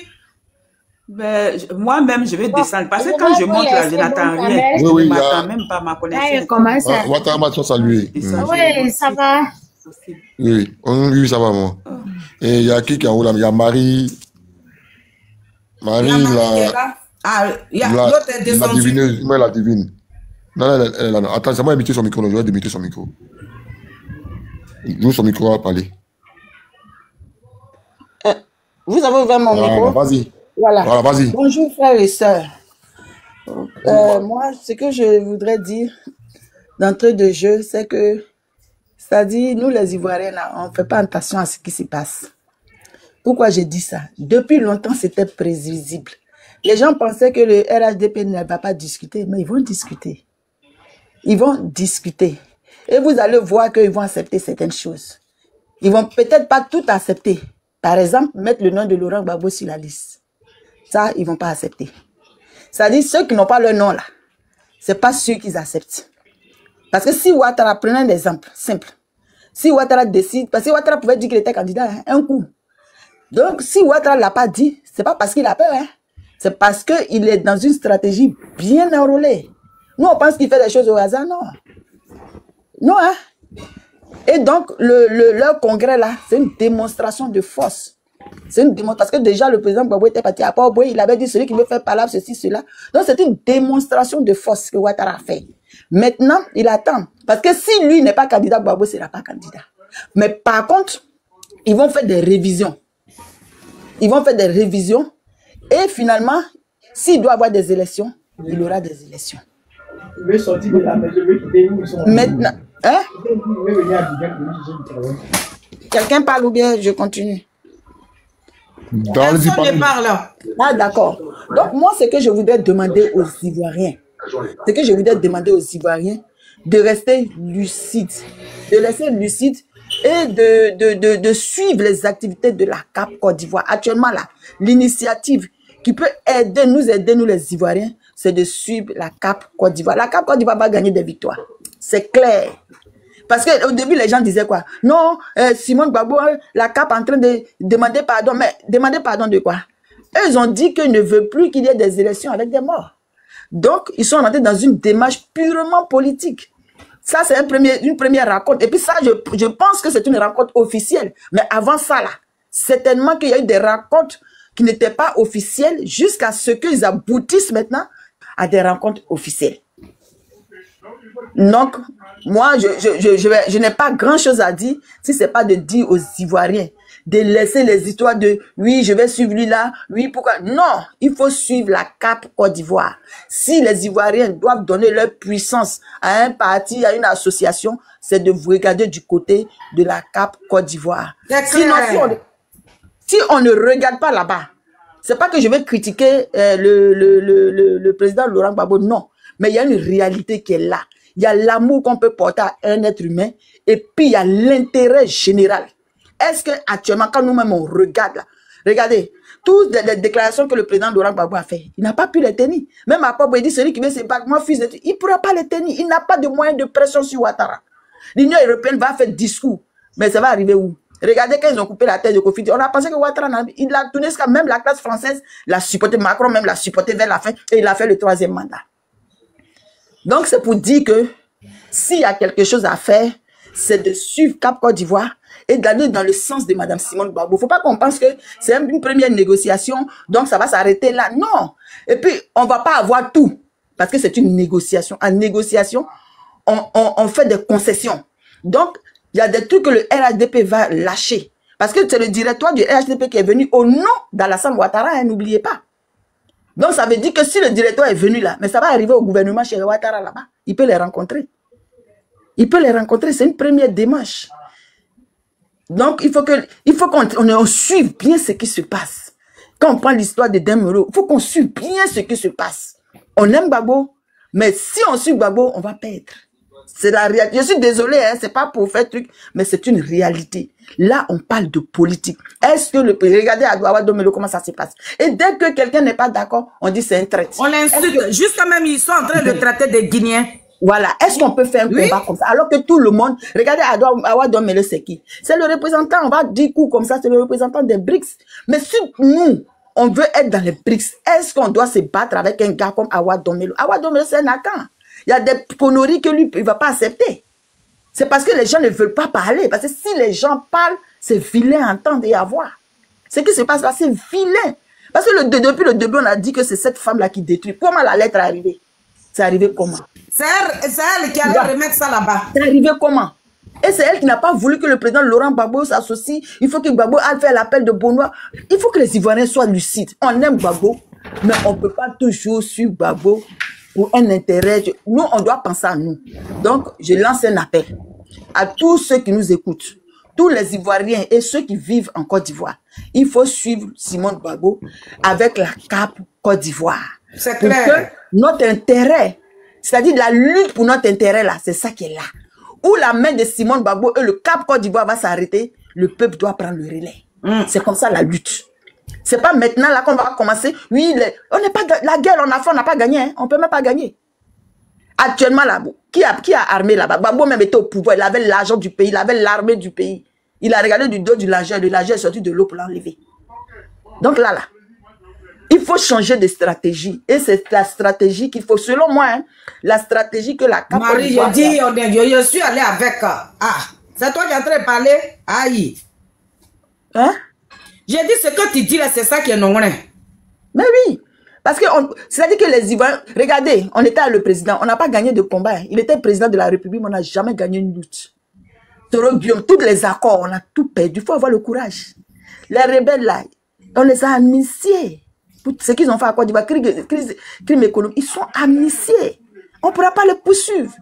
Ben, moi-même, je vais descendre. Parce que quand je monte là, je n'attends rien. Je ne m'attends même pas à ma connexion. Comment ça? Ouattara sont salués. Oui, ça va. Oui, oui, ça va, moi. Et il y a qui est en haut là? Il y a Marie. Marie, la divineuse. Moi, la divine. Non. Attends, c'est moi qui ai son micro. Je vais démuter son micro. Joue son micro à parler. Vous avez ouvert mon micro? Vas-y. Voilà, vas-y. Bonjour frères et sœurs. Moi, ce que je voudrais dire d'entrée de jeu, c'est que, c'est-à-dire, nous les Ivoiriens, là, on ne fait pas attention à ce qui se passe. Pourquoi j'ai dit ça? Depuis longtemps, c'était prévisible. Les gens pensaient que le RHDP ne va pas discuter, mais ils vont discuter. Ils vont discuter. Et vous allez voir qu'ils vont accepter certaines choses. Ils vont peut-être pas tout accepter. Par exemple, mettre le nom de Laurent Gbagbo sur la liste. Ça, ils ne vont pas accepter. C'est-à-dire, ceux qui n'ont pas le nom là, ce n'est pas ceux qu'ils acceptent. Parce que si Ouattara, prenez un exemple simple. Si Ouattara décide, parce que Ouattara pouvait dire qu'il était candidat, hein, un coup. Donc, si Ouattara ne l'a pas dit, ce n'est pas parce qu'il a peur, hein. C'est parce qu'il est dans une stratégie bien enrôlée. Nous, on pense qu'il fait des choses au hasard, non. Non, hein. Et donc, leur congrès là, c'est une démonstration de force. C'est une démonstration, parce que déjà le président Gbagbo était parti à Port-au-Prince, il avait dit celui qui veut faire palabre, ceci, cela. Donc c'est une démonstration de force que Ouattara a fait. Maintenant, il attend. Parce que si lui n'est pas candidat, Gbagbo ne sera pas candidat. Mais par contre, ils vont faire des révisions. Ils vont faire des révisions. Et finalement, s'il doit y avoir des élections, il y aura des élections. Il veut sortir de la maison, il veut quitter où ils sont. Maintenant, hein? Il veut venir à Abidjan pour lui chercher du travail. Quelqu'un parle ou bien je continue? Personne ne parle. Ah, d'accord. Donc, moi, ce que je voudrais demander aux Ivoiriens, de rester lucides, de rester lucides et de suivre les activités de la CAP Côte d'Ivoire. Actuellement, là, l'initiative qui peut nous aider, nous les Ivoiriens, c'est de suivre la CAP Côte d'Ivoire. La CAP Côte d'Ivoire va gagner des victoires. C'est clair. Parce qu'au début, les gens disaient quoi? Non, Simone Gbagbo, la CAP est en train de demander pardon. Mais demander pardon de quoi? Eux, ils ont dit qu'ils ne veulent plus qu'il y ait des élections avec des morts. Donc, ils sont entrés dans une démarche purement politique. Ça, c'est une première rencontre. Et puis ça, je pense que c'est une rencontre officielle. Mais avant ça, là, certainement qu'il y a eu des rencontres qui n'étaient pas officielles jusqu'à ce qu'ils aboutissent maintenant à des rencontres officielles. Donc, moi, je n'ai pas grand-chose à dire si ce n'est pas de dire aux Ivoiriens, de laisser les histoires de « oui, je vais suivre lui là, oui, pourquoi ?» Non, il faut suivre la CAP Côte d'Ivoire. Si les Ivoiriens doivent donner leur puissance à un parti, à une association, c'est de vous regarder du côté de la CAP Côte d'Ivoire. Sinon, si on ne regarde pas là-bas, c'est pas que je vais critiquer le président Laurent Gbagbo, non. Mais il y a une réalité qui est là. Il y a l'amour qu'on peut porter à un être humain et puis il y a l'intérêt général. Est-ce qu'actuellement, quand nous-mêmes on regarde là, regardez, toutes les déclarations que le président Laurent Gbagbo a fait, il n'a pas pu les tenir. Même à Pop, il dit, celui qui veut se battre, moi, fils de... il ne pourra pas les tenir. Il n'a pas de moyen de pression sur Ouattara. L'Union européenne va faire discours. Mais ça va arriver où? Regardez quand ils ont coupé la tête de Kofi, on a pensé que Ouattara, il a tourné jusqu'à même la classe française, l'a supporté, Macron même l'a supporté vers la fin, et il a fait le 3e mandat. Donc, c'est pour dire que s'il y a quelque chose à faire, c'est de suivre Cap Côte d'Ivoire et d'aller dans le sens de Mme Simone Gbagbo. Il ne faut pas qu'on pense que c'est une première négociation, donc ça va s'arrêter là. Non. Et puis, on ne va pas avoir tout, parce que c'est une négociation. En négociation, on fait des concessions. Donc, il y a des trucs que le RHDP va lâcher. Parce que c'est le directoire du RHDP qui est venu au nom d'Alassane Ouattara, hein, n'oubliez pas. Donc, ça veut dire que si le directeur est venu là, mais ça va arriver au gouvernement chez Ouattara là-bas, il peut les rencontrer. Il peut les rencontrer, c'est une première démarche. Donc, il faut qu'on suive bien ce qui se passe. Quand on prend l'histoire de Demero, il faut qu'on suive bien ce qui se passe. On aime Gbagbo, mais si on suit Gbagbo, on va perdre. C'est la réalité. Je suis désolé, hein, c'est pas pour faire truc, mais c'est une réalité. Là, on parle de politique. Est-ce que regardez à Awa Domelo comment ça se passe. Et dès que quelqu'un n'est pas d'accord, on dit c'est un traître. On l'insulte. Jusqu'à même, ils sont en train de traiter des Guinéens. Voilà. Est-ce qu'on peut faire un combat comme ça? Alors que tout le monde, regardez Awa Domelo, c'est qui? C'est le représentant, on va dire coup comme ça, c'est le représentant des BRICS. Mais si nous, on veut être dans les BRICS, est-ce qu'on doit se battre avec un gars comme Awa Domelo? Awa Domelo, c'est un Akan. Il y a des conneries que lui, il ne va pas accepter. C'est parce que les gens ne veulent pas parler. Parce que si les gens parlent, c'est vilain à entendre et à voir. Ce qui se passe là, c'est vilain. Parce que depuis le début, on a dit que c'est cette femme-là qui détruit. Comment la lettre est arrivée? C'est arrivé comment? C'est elle qui allait remettre ça là-bas. C'est arrivé comment? Et c'est elle qui n'a pas voulu que le président Laurent Gbagbo s'associe. Il faut que Gbagbo aille faire l'appel de Benoît. Il faut que les Ivoiriens soient lucides. On aime Gbagbo, mais on ne peut pas toujours suivre Gbagbo pour un intérêt. Nous, on doit penser à nous. Donc, je lance un appel à tous ceux qui nous écoutent, tous les Ivoiriens et ceux qui vivent en Côte d'Ivoire. Il faut suivre Simone Gbagbo avec la CAP Côte d'Ivoire. C'est clair. Pour que notre intérêt, c'est-à-dire la lutte pour notre intérêt là, c'est ça qui est là. Où la main de Simone Gbagbo et le CAP Côte d'Ivoire va s'arrêter, le peuple doit prendre le relais. C'est comme ça la lutte. C'est pas maintenant là qu'on va commencer. Oui, on n'est pas la guerre en Afrique, on n'a pas gagné. Hein. On peut même pas gagner. Actuellement là, qui a armé là-bas? Gbagbo même était au pouvoir. Il avait l'argent du pays, il avait l'armée du pays. Il a regardé du dos du lageur. Le lageur est sorti de l'eau pour l'enlever. Donc là, il faut changer de stratégie. Et c'est la stratégie qu'il faut, selon moi, hein, la stratégie que la CAP. Marie, je dis, je suis allé avec. C'est toi qui es en train de parler? Aïe. Hein? J'ai dit ce que tu dis là, c'est ça qui est non vrai. Mais oui, parce que c'est-à-dire que les Ivoiriens, regardez, on était le président, on n'a pas gagné de combat. Il était président de la République, mais on n'a jamais gagné une lutte. Tous les accords, on a tout perdu. Il faut avoir le courage. Les rebelles là, on les a initiés. pour ce qu'ils ont fait à Côte d'Ivoire, crime économique, ils sont amnistiés. On ne pourra pas les poursuivre.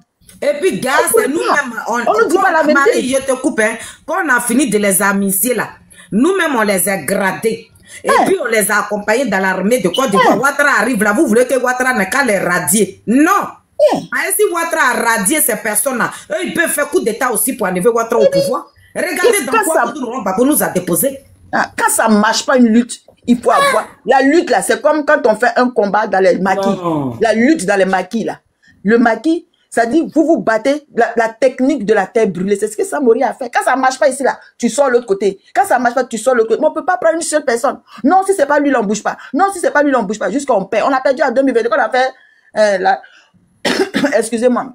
Et puis, gars, c'est nous-mêmes. On nous dit pas la vérité. Marie, je te coupe, hein. Quand on a fini de les amnistier là, nous-mêmes, on les a gradés. Et puis, on les a accompagnés dans l'armée de Côte d'Ivoire. Ouattara arrive là, vous voulez que Ouattara n'a qu'à les radier. Non. Si Ouattara a radié ces personnes-là, eux, ils peuvent faire coup d'État aussi pour enlever Ouattara au pouvoir. Regardez dans quoi Papo nous a déposé. Quand ça ne marche pas une lutte, il faut avoir. La lutte là, c'est comme quand on fait un combat dans les maquis. La lutte dans les maquis là. Le maquis, ça dit, vous vous battez, la technique de la terre brûlée. C'est ce que Samori a fait. Quand ça ne marche pas ici là, tu sors l'autre côté. Quand ça ne marche pas, tu sors l'autre côté. Mais on ne peut pas prendre une seule personne. Non, si ce n'est pas lui, on ne bouge pas. Non, si ce n'est pas lui, on ne bouge pas. Jusqu'à on perd. On a perdu en 2022 quand on a fait excusez-moi.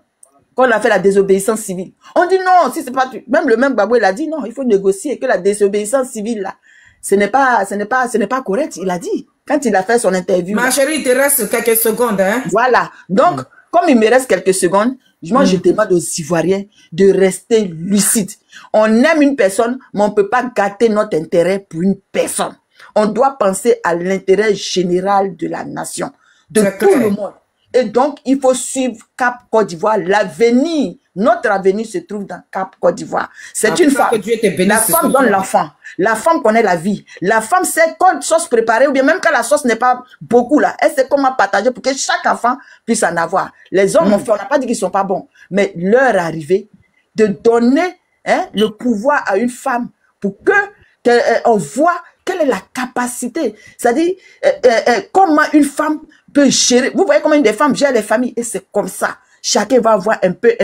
Quand on a fait la désobéissance civile. On dit non, si c'est pas... Même le même Babou, il a dit non, il faut négocier que la désobéissance civile, là, ce n'est pas correct. Il a dit, quand il a fait son interview. Ma chérie, il te reste quelques secondes, hein. Voilà. Donc, comme il me reste quelques secondes, moi, je demande aux Ivoiriens de rester lucides. On aime une personne, mais on ne peut pas gâter notre intérêt pour une personne. On doit penser à l'intérêt général de la nation, de tout le monde. Et donc, il faut suivre Cap Côte d'Ivoire. L'avenir, notre avenir se trouve dans Cap Côte d'Ivoire. C'est une femme. La femme donne l'enfant. La femme connaît la vie. La femme sait quand sauce préparée, ou bien même quand la sauce n'est pas beaucoup là, elle sait comment partager pour que chaque enfant puisse en avoir. Les hommes ont fait, on n'a pas dit qu'ils sont pas bons, mais l'heure est arrivée de donner le pouvoir à une femme pour que on voit quelle est la capacité. C'est-à-dire, comment une femme peut gérer. Vous voyez comment une des femmes gère les familles. Et c'est comme ça. Chacun va avoir un peu.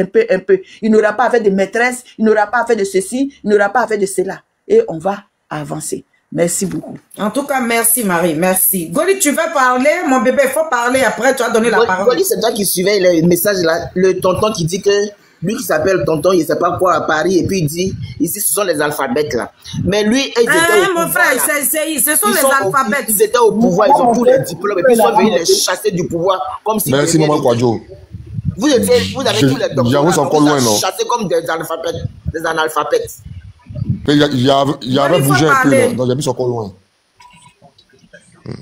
Il n'aura pas à faire de maîtresse. Il n'aura pas à faire de ceci. Il n'aura pas à faire de cela. Et on va avancer. Merci beaucoup. En tout cas, merci Marie. Merci. Goli, tu veux parler? Mon bébé, il faut parler. Après, tu vas donner la parole. Goli, c'est toi qui suivais le message là. Le tonton qui dit que lui qui s'appelle tonton, il ne sait pas quoi à Paris, et puis il dit, ici ce sont les alphabets là. Mais lui, ils étaient au pouvoir. Mon frère, ce sont les alphabets. Ils étaient au pouvoir, ils ont tous les diplômes, et puis ils sont venus les chasser du pouvoir, comme si... Merci Maman Kwadjo. Vous avez tous les docteurs, vous encore loin, non? chassés comme des analphabètes. Il y avait bougé un peu, non? Donc j'ai mis encore loin.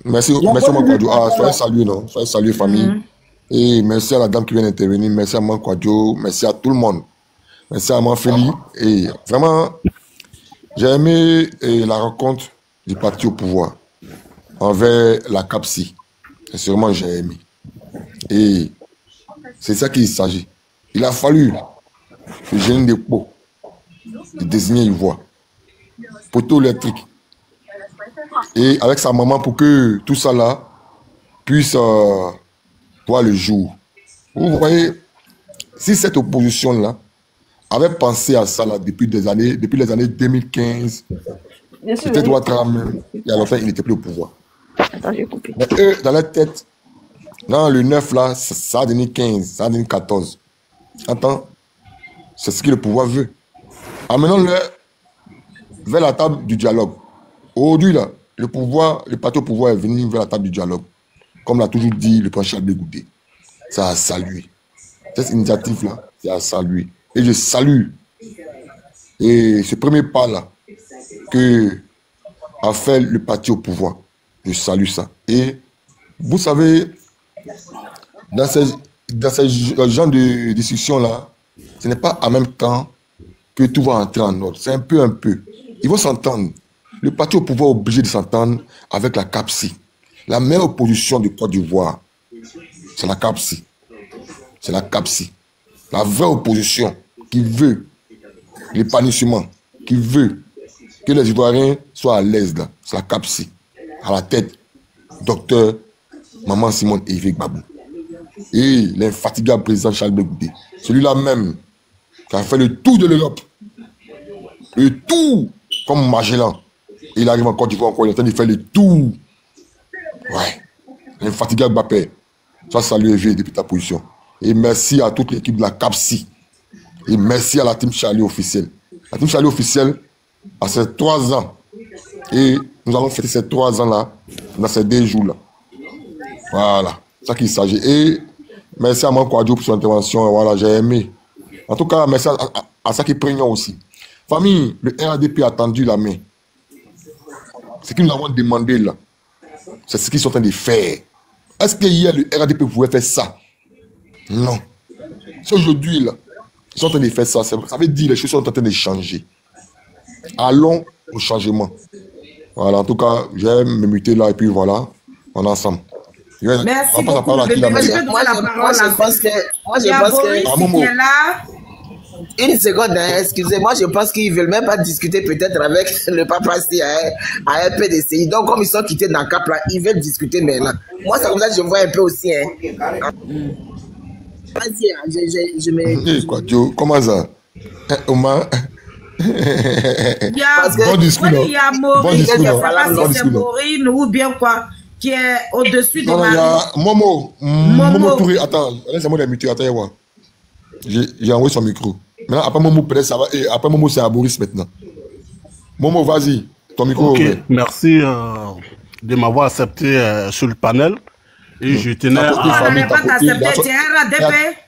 Merci Maman Kwadjo. Ah, soyez salués, non? Soyez salués, famille. Et merci à la dame qui vient d'intervenir, merci à Maman Kwadjo, merci à tout le monde. Merci à Maman Feli. Et vraiment, j'ai aimé la rencontre du parti au pouvoir envers la CAPSI. Et sûrement, j'ai aimé. Et c'est ça qu'il s'agit. Il a fallu le génie des pots de désigner une voie. Poteau électrique. Et avec sa maman pour que tout ça là puisse voir le jour. Vous voyez, si cette opposition-là avait pensé à ça là, depuis les années 2015, peut-être Ouattara même, et à la fin, il n'était plus au pouvoir. Attends, j'ai coupé. Mais eux, dans leur tête, dans le 9 là, ça a donné 15, ça a donné 14. Attends, c'est ce que le pouvoir veut. Amenons-le vers la table du dialogue. Aujourd'hui, là, le parti au pouvoir est venu vers la table du dialogue. Comme l'a toujours dit le président Charles Goudé. C'est à saluer. Cette initiative-là, c'est à saluer. Et je salue. Et ce premier pas-là que a fait le parti au pouvoir, je salue ça. Et vous savez, dans ces genres de discussions-là, ce n'est pas en même temps que tout va entrer en ordre. C'est un peu. Ils vont s'entendre. Le parti au pouvoir est obligé de s'entendre avec la CAPSI. La meilleure opposition de Côte d'Ivoire, c'est la CAPSI. C'est la CAPSI. La vraie opposition qui veut l'épanouissement, qui veut que les Ivoiriens soient à l'aise là. C'est la CAPSI. À la tête, docteur Maman Simone Évêque Babou. Et l'infatigable président Charles Goudé. Celui-là même qui a fait le tour de l'Europe. Le tour comme Magellan. Et il arrive en Côte d'Ivoire encore, il est en train de faire le tour. Ouais. L'infatigable Bappé. Ça, salut EV depuis ta position. Et merci à toute l'équipe de la CAPSI. Et merci à la team Charlie officielle. La team Charlie officielle a ses 3 ans. Et nous allons fêter ces 3 ans-là dans ces 2 jours-là. Voilà. C'est ça qu'il s'agit. Et merci à Maman Kwadjo pour son intervention. Voilà, j'ai aimé. En tout cas, merci à Saki Prignon aussi. Famille, le RADP a tendu la main. Ce que nous avons demandé là, C'est ce qu'ils sont en train de faire. Est-ce que hier le RADP pouvait faire ça? Non. C'est aujourd'hui là. Ils sont en train de faire ça. Ça veut dire que les choses sont en train de changer. Allons au changement. Voilà, en tout cas, je vais me muter là et puis voilà, on est ensemble. Merci beaucoup. Moi, je pense que... Momo. Une seconde, hein, excusez-moi, je pense qu'ils ne veulent même pas discuter peut-être avec le papa à un PDCI. Donc, comme ils sont quittés dans le cap là, ils veulent discuter maintenant. Moi, c'est comme ça que je vois un peu aussi. Hein. Vas-y, je me... Quoi, Joe, comment ça? Omar. Bon discours, il y a Maurice, je ne sais pas si c'est Maureen ou bien quoi, qui est au-dessus de Marie. Non, il y a Momo Touré. Attends, laisse-moi les muter, attends, moi. J'ai envoyé son micro. Maintenant, après Momo, peut-être ça va. Et après Momo, c'est à Boris maintenant. Momo, vas-y, ton micro. Ok, merci de m'avoir accepté sur le panel. Et je tenais à...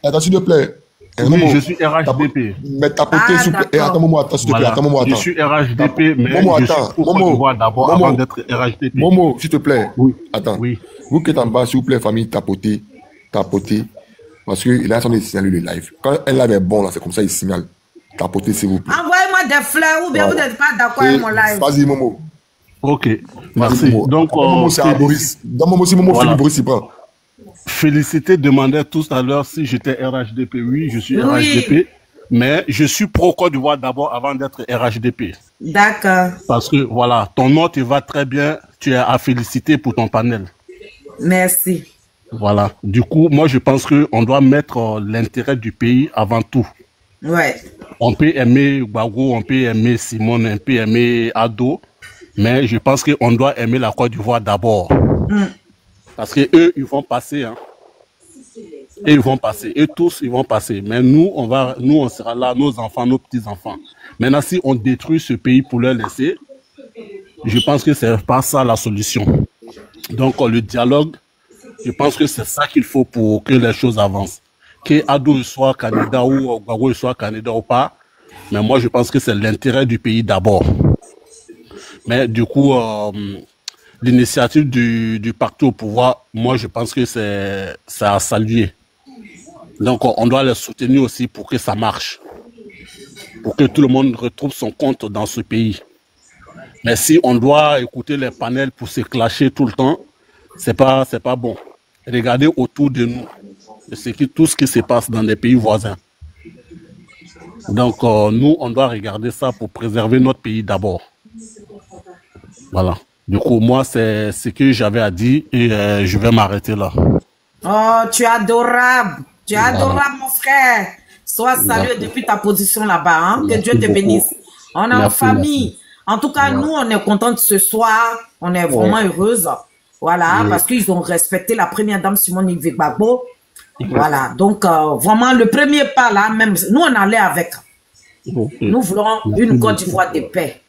Attends, s'il te plaît. Oui, je suis RHDP. Mais tapoter, s'il te plaît. Attends, Momo, attends, s'il te plaît. Attends, Momo, attends. Je suis RHDP, mais Momo, je attends. suis Momo, d'abord avant d'être RHDP. Momo, s'il te plaît. Oui. Attends. Oui. Vous qui êtes en bas, s'il vous plaît, famille, tapotez. Parce qu'il a son de signaler le live. Quand un live est bon, là, c'est comme ça, il signale. Tapotez, s'il vous plaît. Envoyez-moi des fleurs ou bien vous n'êtes pas d'accord avec mon live. Vas-y, Momo. Ok, merci. Donc, Momo, c'est à Boris. Dans Momo, si Momo fait Boris, il prend. Félicité demandait tout à l'heure si j'étais RHDP. Oui, je suis RHDP. Mais je suis pro Côte d'Ivoire d'abord avant d'être RHDP. D'accord. Parce que, voilà, ton nom te va très bien. Tu es à féliciter pour ton panel. Merci. Voilà. Du coup, moi, je pense qu'on doit mettre l'intérêt du pays avant tout. Ouais. On peut aimer Gbagbo, on peut aimer Simone, on peut aimer Ado. Mais je pense qu'on doit aimer la Côte d'Ivoire d'abord. Parce que eux, ils vont passer, hein. Et ils vont passer. Eux tous, ils vont passer. Mais nous, on sera là, nos enfants, nos petits-enfants. Maintenant, si on détruit ce pays pour leur laisser, je pense que c'est pas ça la solution. Donc, le dialogue, je pense que c'est ça qu'il faut pour que les choses avancent. Que Ado soit candidat ou Gbagbo soit candidat ou pas. Mais moi, je pense que c'est l'intérêt du pays d'abord. Mais du coup, l'initiative du parti au pouvoir, moi, je pense que c'est à saluer. Donc, on doit les soutenir aussi pour que ça marche. Pour que tout le monde retrouve son compte dans ce pays. Mais si on doit écouter les panels pour se clasher tout le temps, c'est pas bon. Regardez autour de nous tout ce qui se passe dans les pays voisins. Donc, nous, on doit regarder ça pour préserver notre pays d'abord. Voilà. Du coup, moi, c'est ce que j'avais à dire et je vais m'arrêter là. Oh, tu es adorable. Tu es adorable, mon frère. Sois salué depuis ta position là-bas. Hein? Que Dieu te bénisse. On est en famille. En tout cas, nous, on est contents de ce soir. On est vraiment heureuses. Voilà, parce qu'ils ont respecté la première dame Simone Gbagbo. Voilà, donc vraiment le premier pas là, même nous on allait avec. Nous voulons une Côte d'Ivoire de paix.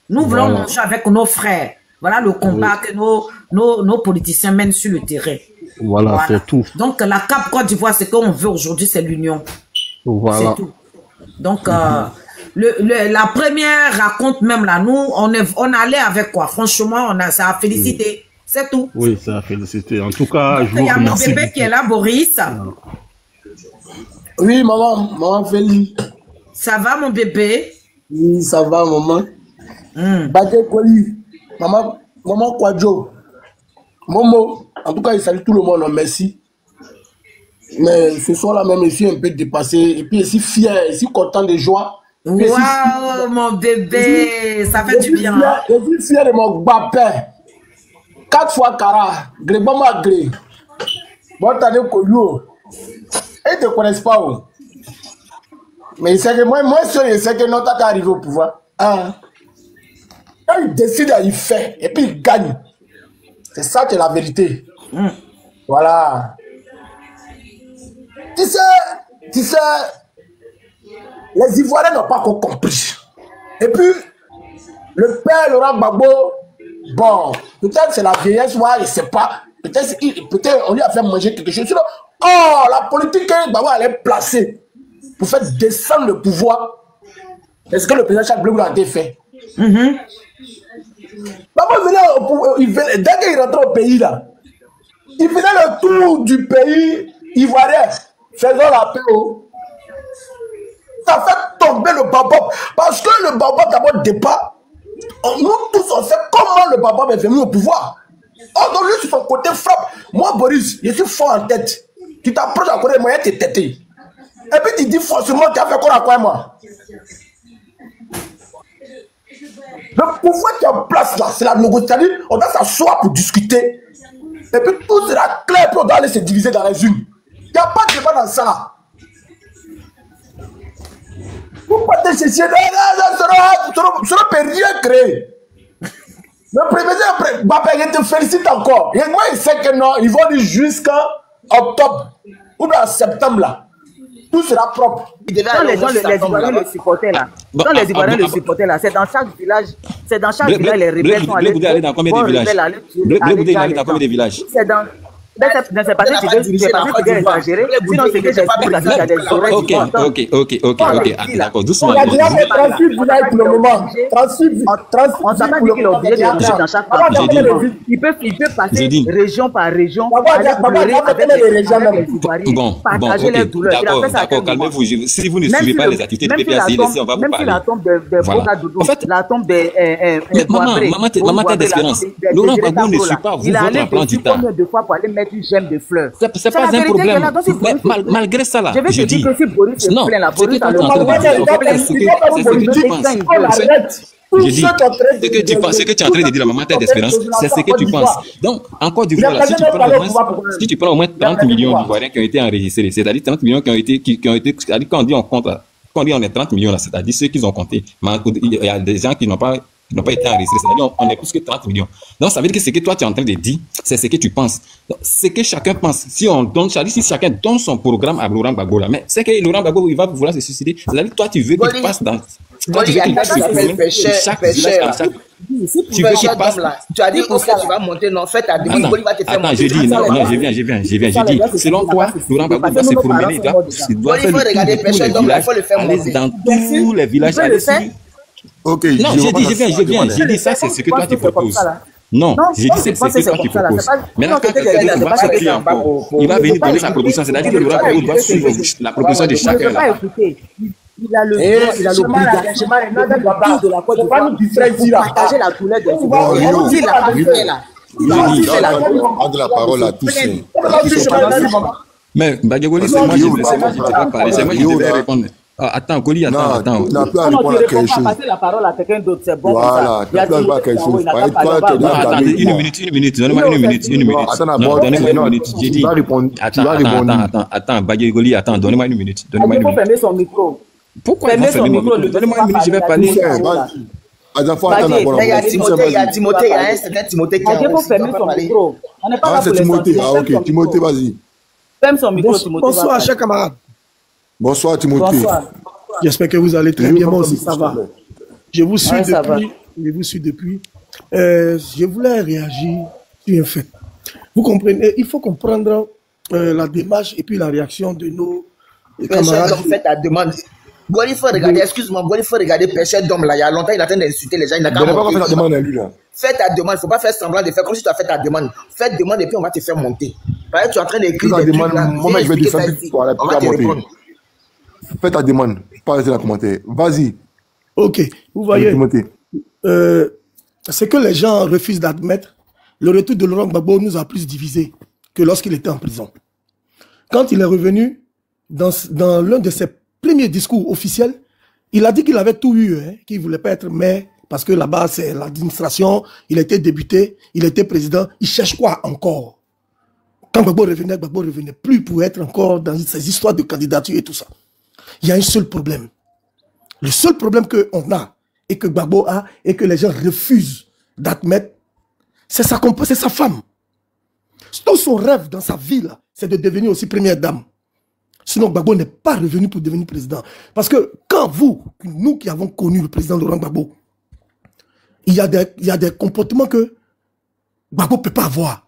Nous voulons manger avec nos frères. Voilà le combat que nos politiciens mènent sur le terrain. Voilà. C'est tout. Donc la CAP Côte d'Ivoire, ce qu'on veut aujourd'hui, c'est l'union. Voilà. C'est tout. Donc la première raconte même là, nous on allait avec quoi? Franchement, ça a félicité. C'est tout. Oui, ça a félicité. En tout cas, je vous remercie. Il y a mon bébé qui est là, Boris. Oui, maman Félix. Ça va, mon bébé? Oui, ça va, maman. Baké Koli, maman Kwadjo. Momo, en tout cas, il salue tout le monde, merci. Mais ce soir-là même, je suis un peu dépassé. Et puis, je suis fier, je suis content de joie. Waouh, mon bébé, ça fait du bien. Je suis fier de mon bapin. 4 fois Kara, Grébama Gré. Bon, t'as dit Koyo. Ils ne te connaissent pas. Mais c'est que moi, je sais que notre qu'à arriver au pouvoir. Quand il décide, il fait. Et puis il gagne. C'est ça qui est la vérité. Voilà. Tu sais, les Ivoiriens n'ont pas encore compris. Et puis, le père Laurent Gbagbo, bon, peut-être c'est la vieillesse, moi, je ne sais pas. Peut-être on lui a fait manger quelque chose. Sinon, la politique que Gbagbo allait placer pour faire descendre le pouvoir, est-ce que le président Charles Blé a été fait? Gbagbo venait, dès qu'il rentrait au pays là, il faisait le tour du pays ivoirien, faisant la paix. Ça fait tomber le Baobab. Parce que le Baobab, d'abord, départ, nous tous, on sait comment le Baobab est venu au pouvoir. Oh, donc lui, sur son côté, frappe. Moi, Boris, je suis fort en tête. Tu t'approches à côté de moi, tu es têté. Et puis tu dis forcément, tu as fait quoi à quoi, moi? Le pouvoir qui est en place là, c'est la négociation. On doit s'asseoir pour discuter. Et puis tout sera clair, puis on doit aller se diviser dans les unes. Il n'y a pas de débat dans ça. Vous partez chez ça ne peut rien créer. Le premier, Bapé, je te félicite encore. Et moi, il sait que non, ils vont dire jusqu'en octobre ou bien en septembre là. Tout sera propre. Quand les Ivoiriens le supportaient là, quand les Ivoiriens le supportaient là, c'est dans chaque village, les rebelles sont allés. Blé allé dans combien de villages? Blé allé dans combien de villages? C'est dans... C'est pas que tu veux exagérer, sinon c'est que j'explique là, il y a des oreilles. Ok, d'accord, doucement. Il y a déjà 38 villages pour le moment. 38 on s'est pas dit qu'il est obligé de rentrer dans chaque partie. Il peut passer région par région, avec les Ivoiriens, partager les douleurs. D'accord, calmez-vous. Si vous ne suivez pas les activités de PPACI, on va vous parler. Même si la tombe de Bogadoudou, la tombe de maman, tête d'espérance. Laurent Gbagbo ne suit pas votre emploi du temps. De fois pour aller mettre une gemme de fleurs. C'est pas un problème. Malgré ça, là, je dis. Non, ce que tu es en train de dire, la maman tête d'espérance, c'est ce que tu penses. Donc, encore du fois, si tu prends au moins 30 millions d'Ivoiriens qui ont été enregistrés, c'est-à-dire 30 millions qui ont été, c'est-à-dire quand on dit on compte, quand on dit on est 30 millions là, c'est-à-dire ceux qui ont compté, mais il y a des gens qui n'ont pas été enregistrés, c'est-à-dire on est plus que 30 millions. Donc ça veut dire que ce que toi tu es en train de dire, c'est ce que tu penses. Donc, ce que chacun pense, si chacun donne son programme à Laurent Gbagbo là, mais c'est que Laurent Gbagbo il va vouloir se suicider, c'est-à-dire que toi tu veux qu'il passe dans... Toi, tu veux qu'il passe chaque village à chaque... Tu veux qu'il passe... Tu as dit aussi que tu vas monter, non, fais ta demande, il va te faire monter. Attends, je dis, non, je viens. Selon toi, Laurent Gbagbo va se promener, il doit faire aller dans tous les villages, aller sur... Ok, non, je viens. J'ai dit ça, c'est ce que toi tu proposes. Non, j'ai dit c'est ce que toi tu proposes. Maintenant, quand quelqu'un va sortir encore, il va venir donner sa proposition. C'est-à-dire que Laurent Gbagbo doit suivre la proposition de chacun là. Il a l'obligation de la Côte d'Ivoire de partager la douleur des Ivoiriens. Il a pas fait là. Donne la parole à tous. Mais Bagegoli, c'est moi qui devais parler. C'est moi qui devais répondre. Attends, Goli, attends. Tu n'as plus à répondre à quelque chose. Passer la parole à quelqu'un d'autre, c'est bon. Voilà, tu n'as plus à répondre à quelque chose. Attendez, une minute. Donnez-moi une minute. Donnez-moi une minute. J'ai dit. Attends, Bagegoli, attends, donnez-moi une minute. Il faut fermer son micro. Pourquoi il faut fermer mon micro? Donnez-moi une minute, je vais parler. Il y a Timothée, il y a un certain Timothée qui il faut fermer son micro. On n'est pas là pour les Timothée. Ah, ok, Timothée, vas-y. Ferme son micro, Timothée. Bonsoir, chers camarades. Bonsoir, Timothée. Bonsoir. J'espère que vous allez très bien. Moi aussi, ça va. Je vous suis depuis. Je voulais réagir sur un fait. Vous comprenez, il faut comprendre la démarche et puis la réaction de nos camarades. Faites ta demande. Il faut regarder, excuse-moi, il faut regarder Pêcheur d'homme là. Il y a longtemps, il est en train d'insulter les gens. Il n'a qu'à monter. Pas demande à lui là. Fais ta demande, il ne faut pas faire semblant de faire comme si tu as fait ta demande. Fais ta demande et puis on va te faire monter. Par exemple, tu es en train d'écrire des trucs là. Moi, je vais descendre pour aller monter. Fais ta demande, pas rester dans les commentaires. Vas-y. Ok, vous voyez, c'est que les gens refusent d'admettre, le retour de Laurent Gbagbo nous a plus divisés que lorsqu'il était en prison. Quand il est revenu, dans l'un de ses premiers discours officiels, il a dit qu'il avait tout eu, hein, qu'il ne voulait pas être maire, parce que là-bas, c'est l'administration, il était député, il était président, il cherche quoi encore? Quand Gbagbo revenait plus pour être encore dans ces histoires de candidature et tout ça. Il y a un seul problème. Le seul problème qu'on a, et que Gbagbo a, et que les gens refusent d'admettre, c'est sa femme. Tout son rêve dans sa vie, c'est de devenir aussi première dame. Sinon, Gbagbo n'est pas revenu pour devenir président. Parce que quand nous qui avons connu le président Laurent Gbagbo, il y a des comportements que Gbagbo ne peut pas avoir.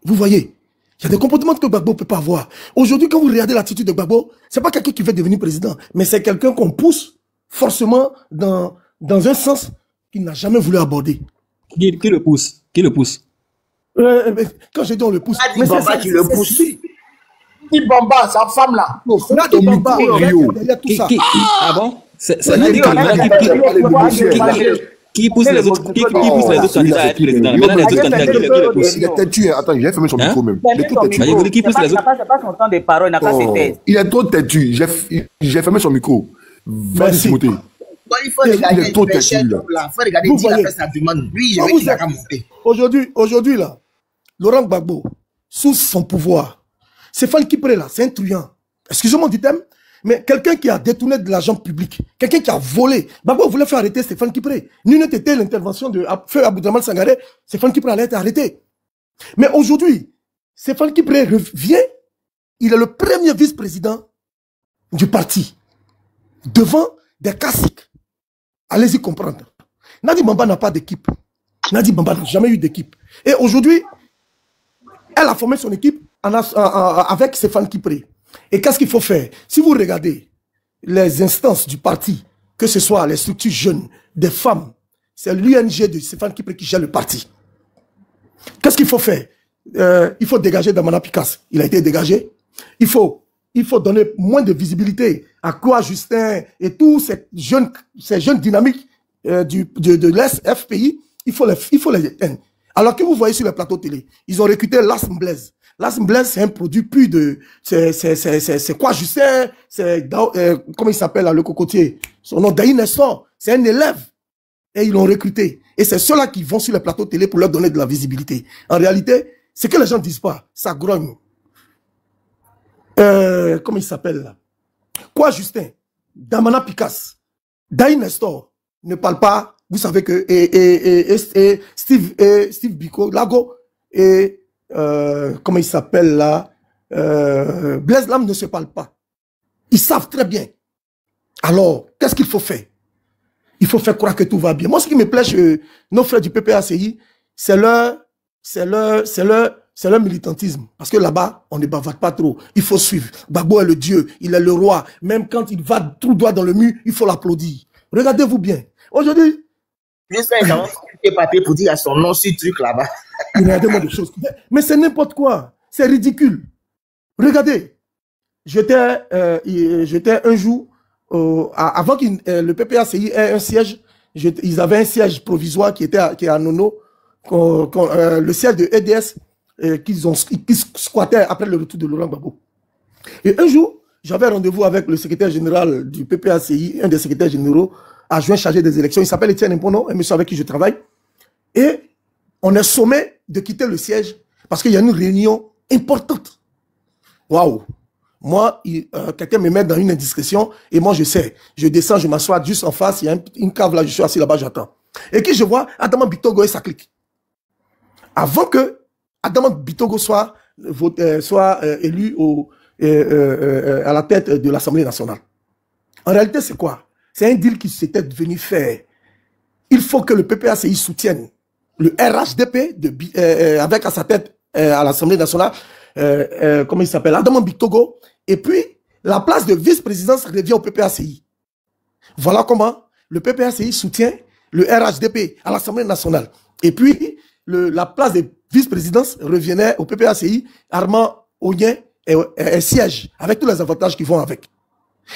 Vous voyez? Il y a des comportements que Gbagbo ne peut pas avoir. Aujourd'hui, quand vous regardez l'attitude de Gbagbo, ce n'est pas quelqu'un qui veut devenir président, mais c'est quelqu'un qu'on pousse forcément dans un sens qu'il n'a jamais voulu aborder. Qui le pousse? Qui le pousse? Quand je dis on le pousse, mais c'est ça qui le pousse. Nadi Bamba, sa femme là. Nadi Bamba, derrière tout ça. Ah bon? C'est Nadi Bamba qui pousse les autres candidats à être président. Maintenant, les autres candidats, qui le pousse? Il est têtu. Attends, j'ai fermé son micro même. Il est tout têtu. Qui pousse les autres? C'est pas son temps de parole, il n'a pas ses têtes. Il est trop têtu. J'ai fermé son micro. Vas-y, Timothée. Il faut regarder. Il est trop têtu. Il faut regarder. Il a fait sa demande. Lui, je veux qu'il a monté. Aujourd'hui, là, Laurent Gbagbo, sous son pouvoir, c'est Fall Kipré là, c'est un truand. Excusez-moi du thème, mais quelqu'un qui a détourné de l'argent public, quelqu'un qui a volé. Gbagbo voulait faire arrêter Stéphane Kipré. Nul n'était été l'intervention de Feu Aboudraman Sangaré, Stéphane Kipré allait être arrêté. Mais aujourd'hui, Stéphane Kipré revient, il est le premier vice-président du parti, devant des classiques. Allez-y comprendre. Nadi Bamba n'a pas d'équipe. Nadi Bamba n'a jamais eu d'équipe. Et aujourd'hui, elle a formé son équipe avec Stéphane Kipré. Et qu'est-ce qu'il faut faire? Si vous regardez les instances du parti, que ce soit les structures jeunes, des femmes, c'est l'UNG de Stéphane Kipré qui gère le parti. Qu'est-ce qu'il faut faire? Il faut dégager Damana Picasse. Il a été dégagé. Il faut donner moins de visibilité à quoi Justin et tous ces jeunes dynamiques de l'Est, FPI. Il faut les éteindre. Alors que vous voyez sur le plateau télé, ils ont recruté Las Blaise. Las Blaise, c'est un produit pur de... C'est quoi Justin? Comment il s'appelle là, le cocotier? Son nom, Daï Nestor. C'est un élève. Et ils l'ont recruté. Et c'est ceux-là qui vont sur le plateau télé pour leur donner de la visibilité. En réalité, ce que les gens ne disent pas, ça grogne. Comment il s'appelle là? Quoi Justin? Damana Picasse. Daï Nestor ne parle pas. Vous savez que Steve Biko, Lago et comment il s'appelle là, Blaise Lam ne se parlent pas. Ils savent très bien. Alors, qu'est-ce qu'il faut faire? Il faut faire croire que tout va bien. Moi, ce qui me plaît chez nos frères du PPACI, c'est leur militantisme. Parce que là-bas, on ne bavarde pas trop. Il faut suivre. Gbagbo est le Dieu, il est le roi. Même quand il va tout droit dans le mur, il faut l'applaudir. Regardez-vous bien. Aujourd'hui, juste un gens qui est parti pour dire à son nom ce truc là-bas. Regardez-moi des choses. Mais c'est n'importe quoi. C'est ridicule. Regardez. J'étais un jour, avant que le PPACI ait un siège, ils avaient un siège provisoire qui est à Nono, le siège de EDS, qui squattait après le retour de Laurent Gbagbo. Et un jour, j'avais rendez-vous avec le secrétaire général du PPACI, un des secrétaires généraux, adjoint chargé des élections. Il s'appelle Etienne Impono, un monsieur avec qui je travaille. Et on est sommé de quitter le siège parce qu'il y a une réunion importante. Waouh! Moi, quelqu'un me met dans une indiscrétion et moi je sais. Je descends, je m'assois juste en face, il y a une cave là, je suis assis là-bas, j'attends. Et qui je vois Adama Bitogo et sa clique. Avant que Adama Bitogo soit élu à la tête de l'Assemblée nationale. En réalité, c'est quoi? C'est un deal qui s'était venu faire. Il faut que le PPACI soutienne le RHDP avec à sa tête à l'Assemblée nationale, comment il s'appelle, Adama Bitogo, et puis la place de vice-présidence revient au PPACI. Voilà comment le PPACI soutient le RHDP à l'Assemblée nationale. Et puis la place de vice-présidence revenait au PPACI, Armand Ognien et siège, avec tous les avantages qui vont avec.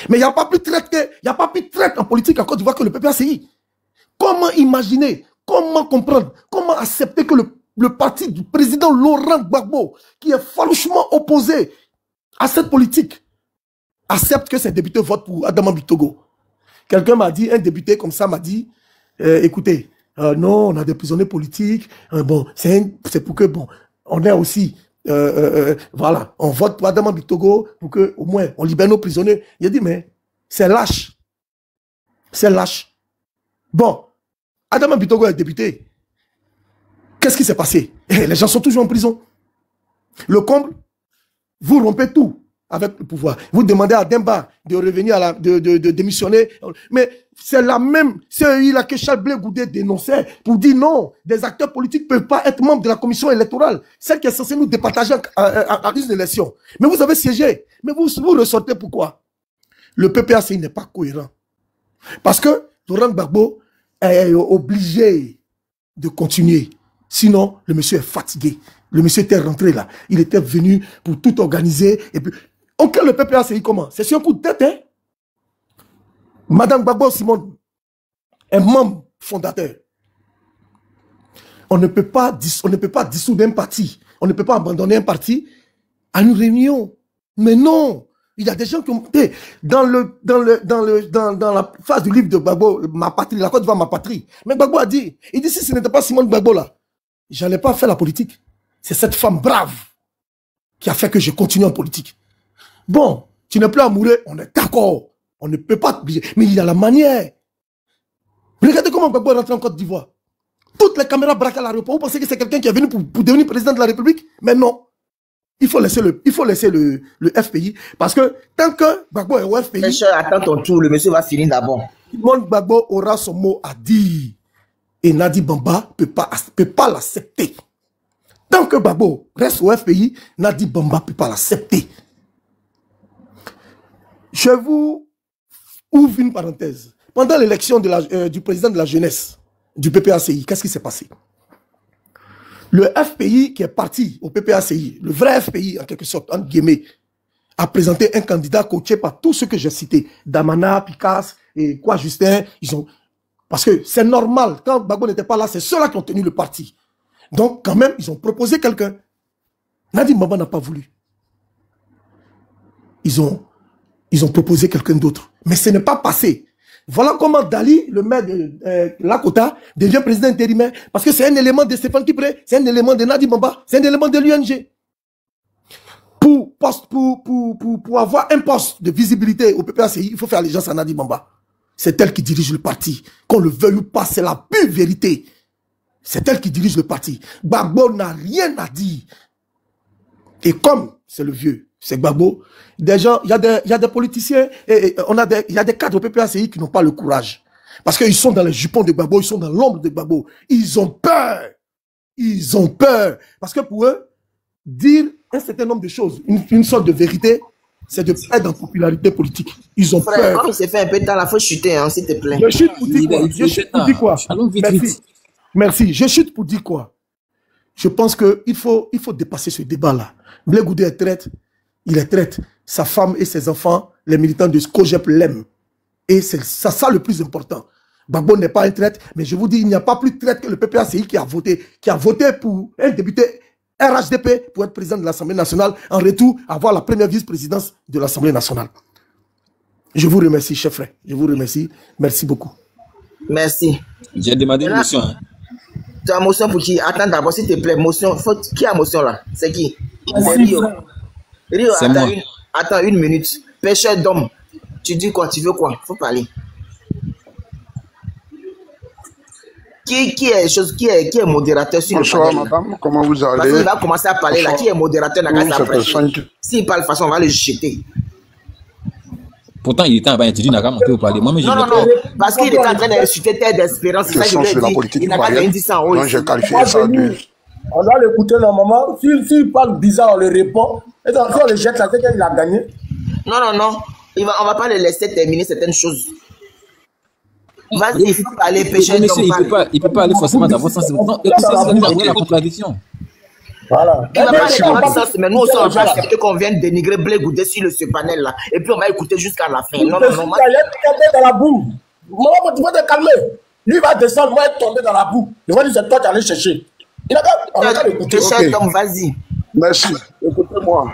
Mais il n'y a pas plus de traite en politique en Côte d'Ivoire que le PPACI. Comment imaginer, comment comprendre, comment accepter que le parti du président Laurent Gbagbo, qui est farouchement opposé à cette politique, accepte que ses députés votent pour Adama Bitogo? Quelqu'un m'a dit, un député comme ça m'a dit, écoutez, non, on a des prisonniers politiques, bon, c'est pour que, bon, on est aussi... voilà, on vote pour Adama Bitogo pour que au moins on libère nos prisonniers. Il a dit mais c'est lâche. C'est lâche. Bon, Adama Bitogo est député. Qu'est-ce qui s'est passé? Les gens sont toujours en prison. Le comble, vous rompez tout avec le pouvoir. Vous demandez à Demba de revenir de démissionner. Mais c'est la même CEI là que Charles Blé Goudé dénonçait pour dire non, des acteurs politiques ne peuvent pas être membres de la commission électorale, celle qui est censée nous départager à une élection. Mais vous avez siégé. Mais vous ressortez pourquoi? Le PPACI n'est pas cohérent. Parce que Laurent Gbagbo est obligé de continuer. Sinon, le monsieur est fatigué. Le monsieur était rentré là. Il était venu pour tout organiser. Et puis, ok, le PPACI, comment? C'est sur un coup de tête, hein? Madame Gbagbo Simone est membre fondateur. On ne peut pas dissoudre un parti. On ne peut pas abandonner un parti à une réunion. Mais non, il y a des gens qui ont... Dans la phase du livre de Gbagbo, ma patrie, la Côte d'Ivoire, ma patrie. Mais Gbagbo a dit, il dit si ce n'était pas Simone Gbagbo là, j'allais pas faire la politique. C'est cette femme brave qui a fait que je continue en politique. Bon, tu n'es plus amoureux, on est d'accord. On ne peut pas... Mais il y a la manière. Regardez comment Gbagbo est rentré en Côte d'Ivoire. Toutes les caméras braquent à l'aéroport. Vous pensez que c'est quelqu'un qui est venu pour devenir président de la République? Mais non. Il faut laisser le FPI. Parce que tant que Gbagbo est au FPI... Mais cher, attends ton tour, le monsieur va finir d'abord. Simone Gbagbo aura son mot à dire. Et Nadi Bamba ne peut pas l'accepter. Tant que Gbagbo reste au FPI, Nadi Bamba ne peut pas l'accepter. Je vous ouvre une parenthèse. Pendant l'élection du président de la jeunesse du PPACI, qu'est-ce qui s'est passé? Le FPI qui est parti au PPACI, le vrai FPI en quelque sorte, entre guillemets, a présenté un candidat coaché par tous ceux que j'ai cités. Damana, Picasse et quoi, Justin. Parce que c'est normal, quand Gbagbo n'était pas là, c'est ceux-là qui ont tenu le parti. Donc quand même, ils ont proposé quelqu'un. Nadi Bamba n'a pas voulu. Ils ont proposé quelqu'un d'autre. Mais ce n'est pas passé. Voilà comment Dali, le maire de Lakota, devient président intérimaire. Parce que c'est un élément de Stéphane Kipré, c'est un élément de Nadi Bamba, c'est un élément de l'UNG. Pour avoir un poste de visibilité au PPACI, il faut faire allégeance à Nadi Bamba. C'est elle qui dirige le parti. Qu'on le veuille ou pas, c'est la pure vérité. C'est elle qui dirige le parti. Gbagbo n'a rien à dire. Et comme c'est le vieux, c'est Gbagbo, des gens, il y a des politiciens, il y a des cadres au PPACI qui n'ont pas le courage. Parce qu'ils sont dans les jupons de Gbagbo, ils sont dans l'ombre de Gbagbo. Ils ont peur. Ils ont peur. Parce que pour eux, dire un certain nombre de choses, une sorte de vérité, c'est de perdre en popularité politique. Ils ont peur. Comme il s'est fait un peu de temps, il faut chuter, hein, s'il te plaît. Je chute pour dire quoi? Je chute pour dire quoi? Merci. Je chute pour dire quoi? Je pense qu'il faut dépasser ce débat-là. Blé Goudé est traite. Il est traite. Sa femme et ses enfants, les militants de Skojep l'aiment. Et c'est ça le plus important. Gbagbo n'est pas un traite, mais je vous dis, il n'y a pas plus traite que le PPACI qui a voté pour un député RHDP pour être président de l'Assemblée nationale, en retour, avoir la première vice-présidence de l'Assemblée nationale. Je vous remercie, chef frère. Je vous remercie. Merci beaucoup. Merci. J'ai demandé une motion. Tu as motion pour qui? Attends d'abord, s'il te plaît. Motion. Qui a motion là? C'est qui? C'est Rio. Rio, attends une minute. Pêcheur d'homme. Tu dis quoi? Tu veux quoi? Faut parler. Qui est modérateur sur le panel? Bonsoir madame, comment vous allez? Parce qu'il va commencer à parler là. Qui est modérateur? S'il parle de façon, on va le jeter. Pourtant, il était en train d'interdire Naga monter au palais. Moi, mais non, parce qu'il était en train d'insulter Terre d'Espérance. C'est ça que je lui ai dit. Il n'a pas dit ça en haut. Non, j'ai qualifié ça de... On doit l'écouter normalement. S'il parle bizarre, on le répond. Et donc, si on le jette, ça veut dire qu'il a gagné. Non. On va pas le laisser terminer certaines choses. Vas-y, il faut aller pêcher. Monsieur, il peut pas aller forcément dans votre sens. C'est la contradiction. Voilà. Il va pas aller dans notre sens, mais nous aussi, on va accepter qu'on vienne dénigrer Blé Goudé sur ce panel là. Et puis on va écouter jusqu'à la fin. Non. Il est tombé dans la boue. Maman, tu vas te calmer. Lui va descendre, moi, être tombé dans la boue. Il va dire, c'est toi qui allais chercher. Il a pas écouté. Vas-y. Merci. Écoutez-moi.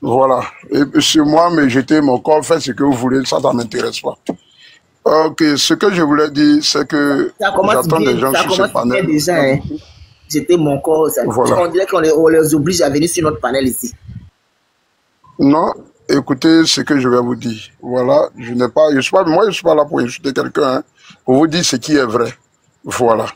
Voilà. Et c'est moi, mais j'étais mon corps, faites ce que vous voulez, ça ne m'intéresse pas. Ok, ce que je voulais dire, c'est que j'attends des gens sur ce panel. Déjà, hein. J'étais mon corps. Voilà. On dirait qu'on les oblige à venir sur notre panel ici. Non, écoutez ce que je vais vous dire. Voilà, moi je suis pas là pour insulter quelqu'un, hein, pour vous dire ce qui est vrai. Voilà.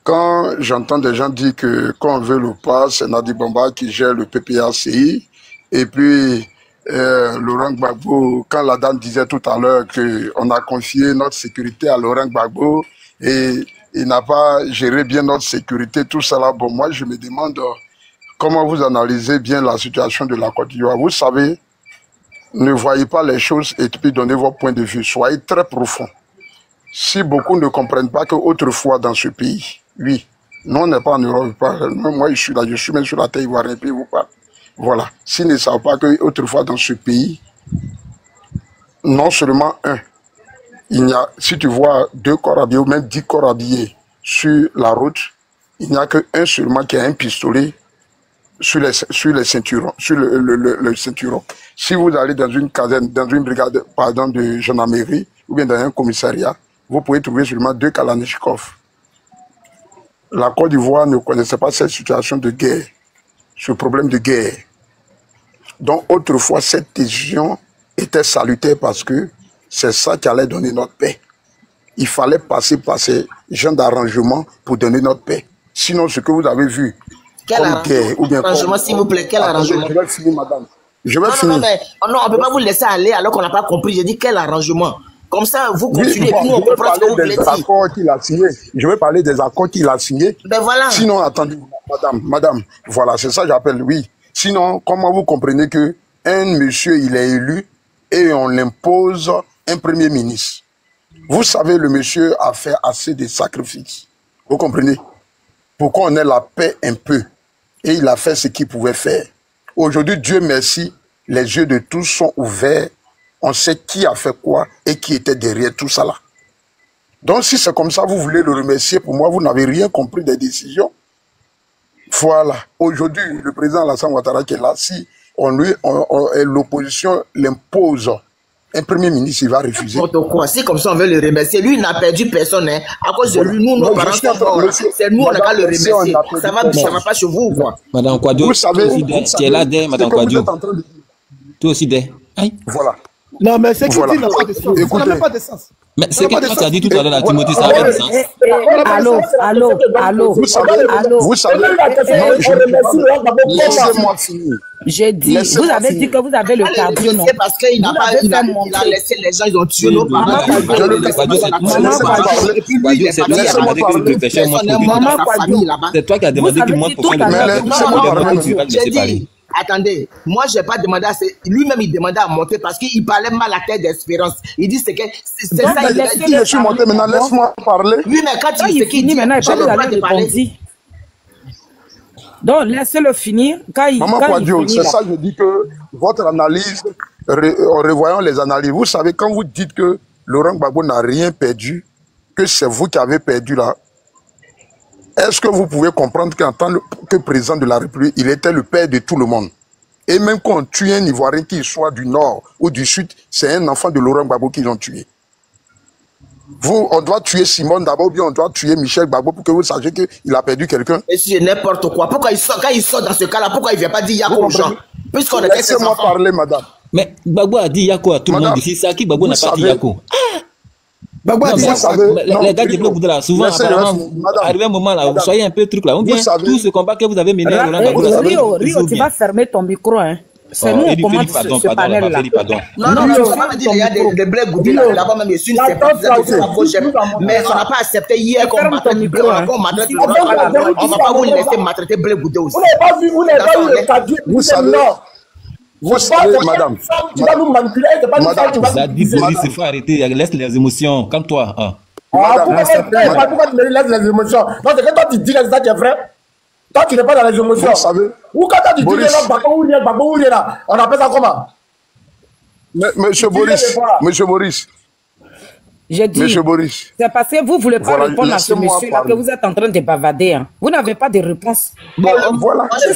Quand j'entends des gens dire que quand on veut le pas, c'est Nadi Bamba qui gère le PPACI, et puis Laurent Gbagbo, quand la dame disait tout à l'heure qu'on a confié notre sécurité à Laurent Gbagbo, et il n'a pas géré bien notre sécurité, tout ça là, bon, moi je me demande comment vous analysez bien la situation de la Côte d'Ivoire. Vous savez, ne voyez pas les choses et puis donnez votre point de vue. Soyez très profond. Si beaucoup ne comprennent pas qu'autrefois dans ce pays, Oui. Nous, on n'est pas en Europe. Moi, je suis là, je suis même sur la terre ivoirienne, puis vous parlez. Voilà. S'ils ne savent pas qu'autrefois, dans ce pays, non seulement il y a, si tu vois 2 corps habillés ou même 10 corps habillés sur la route, il n'y a qu'un seulement qui a un pistolet sur les ceinturons, sur le ceinturon. Si vous allez dans une caserne, dans une brigade, pardon, de gendarmerie, ou bien dans un commissariat, vous pouvez trouver seulement 2 Kalachnikov. La Côte d'Ivoire ne connaissait pas cette situation de guerre, ce problème de guerre. Donc autrefois, cette décision était salutaire parce que c'est ça qui allait donner notre paix. Il fallait passer par ces gens d'arrangement pour donner notre paix. Sinon, ce que vous avez vu, quel arrangement, s'il vous plaît, quel arrangement? Je vais finir, madame. Je vais Non, finir. mais non, on ne peut pas vous laisser aller alors qu'on n'a pas compris. J'ai dit quel arrangement. Comme ça, vous continuez, puis nous, on comprend ce que vous voulez dire. Accords qu'il a signés. Je vais parler des accords qu'il a signés. Ben voilà. Sinon, attendez, madame, voilà, c'est ça que j'appelle, oui. Sinon, comment vous comprenez que un monsieur, il est élu et on l'impose un premier ministre? Vous savez, le monsieur a fait assez de sacrifices. Vous comprenez? Pour qu'on ait la paix un peu. Et il a fait ce qu'il pouvait faire. Aujourd'hui, Dieu merci, les yeux de tous sont ouverts. On sait qui a fait quoi et qui était derrière tout ça là. Donc si c'est comme ça, vous voulez le remercier, pour moi, vous n'avez rien compris des décisions. Voilà. Aujourd'hui, le président Alassane Ouattara qui est là, si l'opposition l'impose un premier ministre, il va refuser. Si comme ça on veut le remercier, lui il n'a perdu personne. Hein. À cause de lui, nous, nos parents sont morts. C'est nous, on n'a qu'à le remercier. Ça va pas chez vous, quoi. Madame Kouadio, tu es là, Madame Kouadio. Toi aussi, Voilà. Non, mais c'est qu'il dit n'a pas de sens. Ça n'a pas de sens. Mais c'est que tu as dit tout à l'heure, la Timothée, ça avait du sens. Allô. Vous savez, laissez-moi finir. J'ai dit, vous avez dit que vous avez le cardio, non? C'est parce qu'il n'a pas, il a laissé les gens, ils ont tué nos parents. C'est toi qui as demandé que moi pour faire le Attendez, moi je n'ai pas demandé à lui-même il demandait à monter parce qu'il parlait mal à tête d'espérance. Il dit c'est que c'est ça. Je suis monté maintenant, laisse-moi parler. Oui, mais quand il finit maintenant, je vais le parler. Donc laissez-le finir. Maman Kouadio, c'est ça je dis que votre analyse, en revoyant les analyses, vous savez quand vous dites que Laurent Gbagbo n'a rien perdu, que c'est vous qui avez perdu là. Est-ce que vous pouvez comprendre qu'en tant que président de la République, il était le père de tout le monde? Et même quand on tue un Ivoirien, qu'il soit du Nord ou du Sud, c'est un enfant de Laurent Gbagbo qu'ils ont tué. Vous, on doit tuer Simone d'abord, ou bien on doit tuer Michel Gbagbo pour que vous sachiez qu'il a perdu quelqu'un. Et c'est n'importe quoi. Pourquoi quand il sort dans ce cas-là, pourquoi il ne vient pas dire Yako aux gens? Puisqu'on était ses enfants. Laissez-moi parler, madame. Mais Gbagbo a dit Yako à tout le monde ici. C'est à qui Gbagbo n'a pas dit Yako? Les gars du bloc là, souvent, apparemment, arrivé un moment là, vous soyez un peu truc là. On vient tout ce combat que vous avez mené. Rio, tu vas fermer ton micro, hein. C'est nous, on commande ce panel-là. Non, je ne pas dire qu'il y a des blés goudés là-bas, même je suis une mais on n'a pas accepté hier qu'on maltraite le blé, qu'on maltraite le blé. On ne va pas vous laisser maltraiter blé goudé aussi. Vous n'avez pas vu le cadeau. Vous savez, vous savez, madame. Tu vas nous manipuler, c'est pas madame, tu vas ça dit Boris, il faut arrêter, laisse les émotions, comme toi. Pourquoi tu me laisses les émotions? Non, c'est que toi tu dis que ça qui est vrai. Toi tu n'es pas dans les émotions. Vous savez. Ou quand tu dis que Gbagbo là, on appelle ça comment? Monsieur Boris. J'ai dit, c'est parce que vous ne voulez pas répondre à ce monsieur-là que vous êtes en train de bavader. Hein. Vous n'avez pas de réponse. Bon, voilà. Je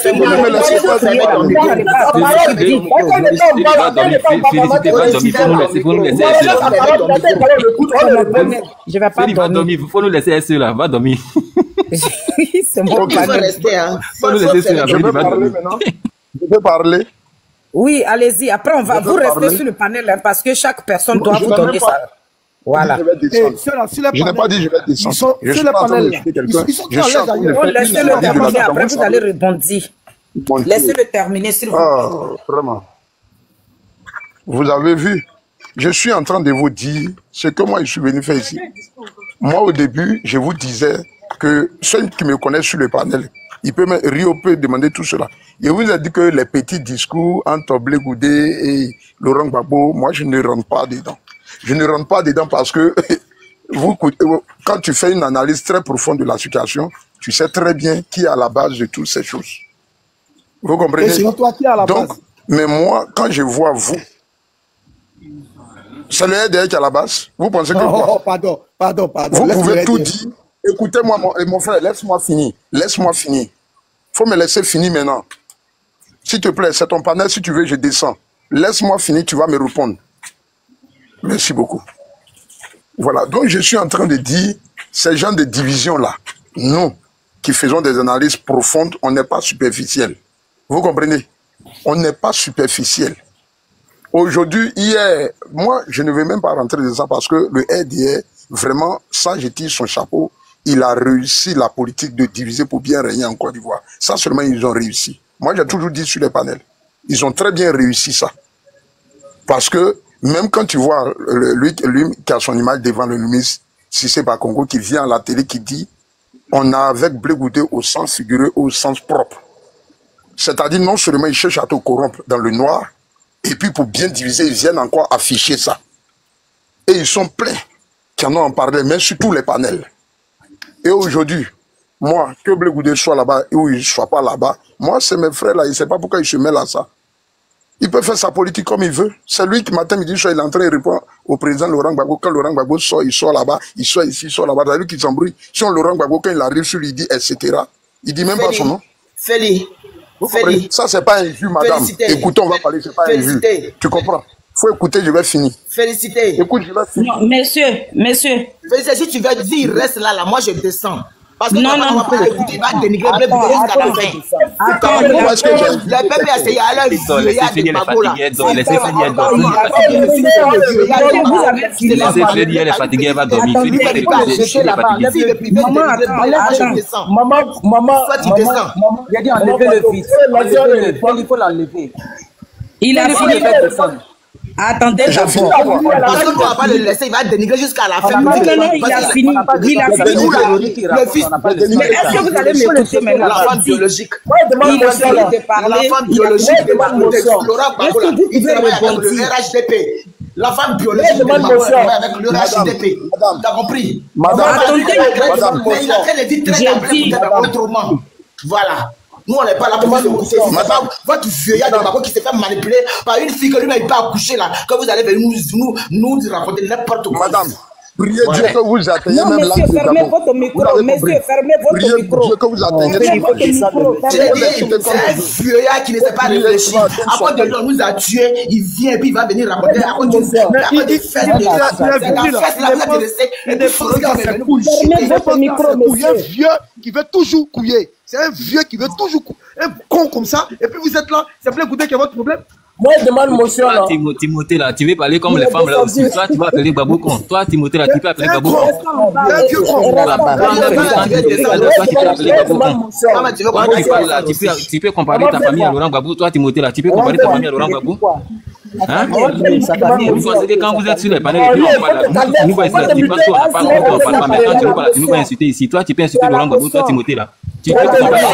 vais pas dormir. Il faut nous laisser être là. Va dormir. C'est bon. Il faut rester. Faut nous laisser là. Je vais parler maintenant. Je vais parler. Oui, allez-y. Après, on va vous rester sur le panel parce que chaque personne doit vous donner ça. Voilà. Je n'ai pas dit je vais descendre. Je suis pas en train de jeter quelqu'un. Laissez-le terminer, après vous allez rebondir. Laissez-le terminer, s'il vous plaît. Vraiment. Vous avez vu, je suis en train de vous dire ce que moi je suis venu faire ici. Moi au début, je vous disais que ceux qui me connaissent sur le panel, Rio peut demander tout cela. Je vous ai dit que les petits discours entre Blé Goudé et Laurent Gbagbo, moi je ne rentre pas dedans. Je ne rentre pas dedans parce que quand tu fais une analyse très profonde de la situation, tu sais très bien qui est à la base de toutes ces choses. Vous comprenez? Et sinon, toi, qui est à la base? Mais moi, quand je vois vous, c'est le RDR qui est à la base. Vous pensez que quoi? Pardon. Vous pouvez tout dire. Écoutez-moi, mon frère, laisse-moi finir. Laisse-moi finir. Faut me laisser finir maintenant. S'il te plaît, c'est ton panel. Si tu veux, je descends. Laisse-moi finir, tu vas me répondre. Merci beaucoup. Voilà. Donc, je suis en train de dire, ces gens de division-là, nous, qui faisons des analyses profondes, on n'est pas superficiel. Vous comprenez? On n'est pas superficiel. Aujourd'hui, hier, moi, je ne vais même pas rentrer dans ça parce que le RDR, vraiment, ça, je tire son chapeau, il a réussi la politique de diviser pour bien régner en Côte d'Ivoire. Ça seulement, ils ont réussi. Moi, j'ai toujours dit sur les panels, ils ont très bien réussi ça. Parce que, même quand tu vois lui qui a son image devant le ministre Cissé Bakongo qui vient à la télé qui dit on a avec Blé Goudé au sens figuré, au sens propre. C'est-à-dire non seulement ils cherchent à te corrompre dans le noir, et puis pour bien diviser, ils viennent encore afficher ça. Et ils sont pleins qui en ont parlé, mais sur tous les panels. Et aujourd'hui, moi, que Blé Goudé soit là-bas ou il ne soit pas là-bas, moi c'est mes frères là, il ne sait pas pourquoi il se mêle à ça. Il peut faire sa politique comme il veut. C'est lui qui, matin, midi, soir, il est en train de répondre au président Laurent Gbagbo. Quand Laurent Gbagbo sort, il sort là-bas, il sort ici, il sort là-bas. C'est lui qui s'embrouille. Si on Laurent Gbagbo, quand il arrive sur lui, il dit, etc. Il dit même pas son nom. Feli. Ça, c'est pas un jus, madame. Félicité. Écoutez, on va parler, c'est pas un jus. Tu comprends? Faut écouter, je vais finir. Félicité. Écoute, je vais finir. Non, messieurs. Félicité, si tu veux dire, il reste là, moi je descends. Parce que Non, on va pas écouter, il va dénigrer Blé Goudé jusqu'à la fin. Le peuple a essayé à leur Laissez finir les fatigués, laissez finir Laissez finir les fatigués, elle va dormir. Maman, soit tu descends. Il a dit enlever le fils. Il faut l'enlever. Il a fini de faire descendre. Attendez d'abord. Parce qu'on ne va pas le laisser, il va dénigrer jusqu'à la fin. Non, il a fini. Il a fini. Le fils. Mais est-ce que vous allez m'écouter maintenant? L'enfant biologique. Il a fini de parler. L'enfant biologique de Laurent Gbagbo, il travaille avec le RHDP. L'enfant biologique de avec le RHDP. T'as compris? Attendez. Mais il a fait des vies très autrement. Voilà. Nous, on n'est pas là pour vous écouter. C'est pas votre vieillard de Gbagbo qui s'est fait manipuler par une fille que lui-même n'a pas accouché là. Que vous allez venir nous raconter n'importe quoi. Madame, priez Dieu que vous atteignez non, même monsieur, fermez votre micro. Monsieur, fermez votre micro. Priez Dieu que vous atteignez c'est un vieillard qui ne s'est pas réfléchi. Après de lui, on nous a tués. Il vient et puis il va venir raconter. Après des fesses, il fermez votre micro, monsieur. Un vieux qui veut toujours couiller. C'est un vieux qui veut toujours couiller. Un con comme ça. Et puis vous êtes là. C'est Blé Goudé qui est votre problème. Moi, je demande motion là. Timothée là, tu veux parler comme les femmes là aussi. Toi, tu vas appeler Gbagbo con. Toi, Timothée là, tu peux appeler Gbagbo con. Tu peux comparer ta famille à Laurent Gbagbo. Toi, Timothée là, tu peux comparer ta famille à Laurent Gbagbo. Hein? Vous pensez que quand vous êtes sur les panels, nous va essayer de dire qu'on n'a pas mais quand tu nous parles, tu nous vas insulter ici. Toi, tu peux insulter Laurent Gbagbo, toi, Timothée là. Tu peux comparer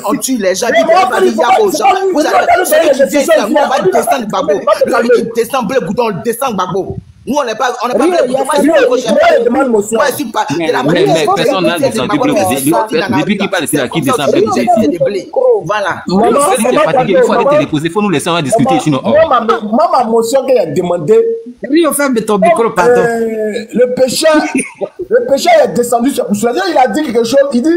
on tue les gens, ils aux gens. Vous allez descendre Gbagbo. Celui qui descend Blé Goudé, on le descend Gbagbo. Nous, on n'est pas. Mais personne n'a descendu Blé Goudé. Depuis qu'il parle, c'est là qui descend Blé Goudé. Voilà. Il faut aller te reposer, il faut nous laisser en discuter. Sinon, moi, ma motion qu'il a demandé. Oui, on ferme ton micro, pardon. Le pécheur est descendu sur cela. Il a dit quelque chose. Il dit,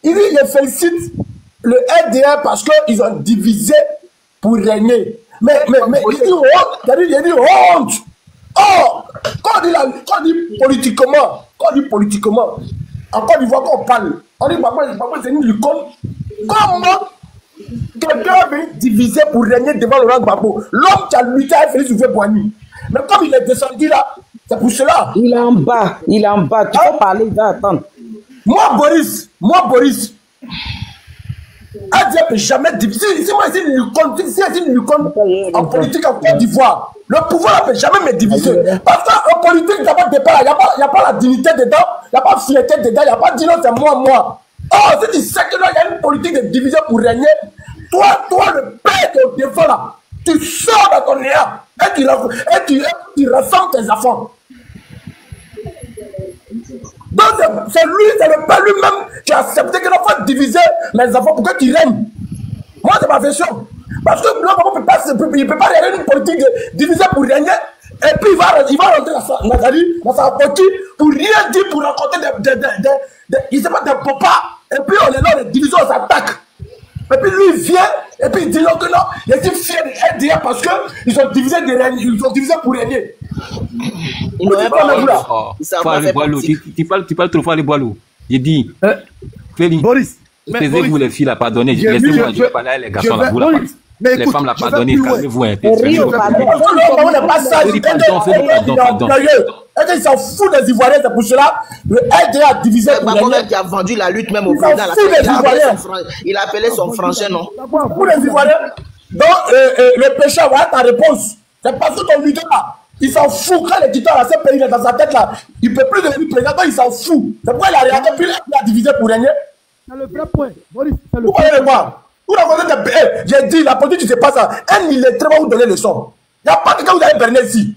il félicite le RDA parce qu'ils ont divisé pour régner. Mais il dit honte. Oh, quand on dit politiquement, en Côte d'Ivoire, quand on parle, on dit c'est une icône. Comment quelqu'un veut diviser pour régner devant Laurent Gbagbo? L'homme qui a lutté avec Félix Houphouët-Boigny. Mais comme il est descendu là, c'est pour cela. Il est en bas. Tu peux parler, il va attendre. Moi, Boris, Adia peut jamais diviser. C'est une icône en politique en Côte d'Ivoire. Le pouvoir ne peut jamais me diviser. Parce qu'en politique, il n'y a pas de départ, il n'y a pas la dignité dedans, il n'y a pas de fierté dedans, il n'y a pas de dire non, c'est moi. Oh, si tu sais que là, il y a une politique de division pour régner, toi, le père qui est au devant là, tu sors de ton néant et tu ressembles tes enfants. Donc c'est lui, c'est le père lui-même qui a accepté qu'il faut diviser les enfants pour que tu règnes. Moi, c'est ma version. Parce que il ne peut pas régner une politique divisée pour régner. Et puis il va rentrer dans sa politique pour rien dire, pour raconter il sait pas des papas. Et puis on est là, les divisions, on s'attaque. Et puis lui il vient, et puis il dit non que non, il est fier de LDA parce qu'ils sont divisés pour régner. Il n'aurait pas même là. Tu parles trop fort les boileaux. J'ai dit, Félix, taisez-vous les filles là, pardonnez. Laissez-moi, je vais parler à les garçons là. Les femmes là, pardonnez, calmez-vous un peu. Pardon. Ils s'en foutent des Ivoiriens, c'est pour cela le LDA a divisé. C'est qui a vendu la lutte même au président. Il a appelé son frangin, non? Pour les Ivoiriens. Donc, le péché, voilà ta réponse. C'est parce que ton leader là, il s'en fout. Quand l'éditeur à ce pays dans sa tête là, il ne peut plus devenir président, il s'en fout. C'est pourquoi il a regardé, puis il a divisé pour régner. C'est le vrai point. Boris, c'est le vous voyez moi. J'ai dit, la politique, c'est pas ça. Il est très bon vous donner le son. Il n'y a pas quelqu'un vous avez berné ici.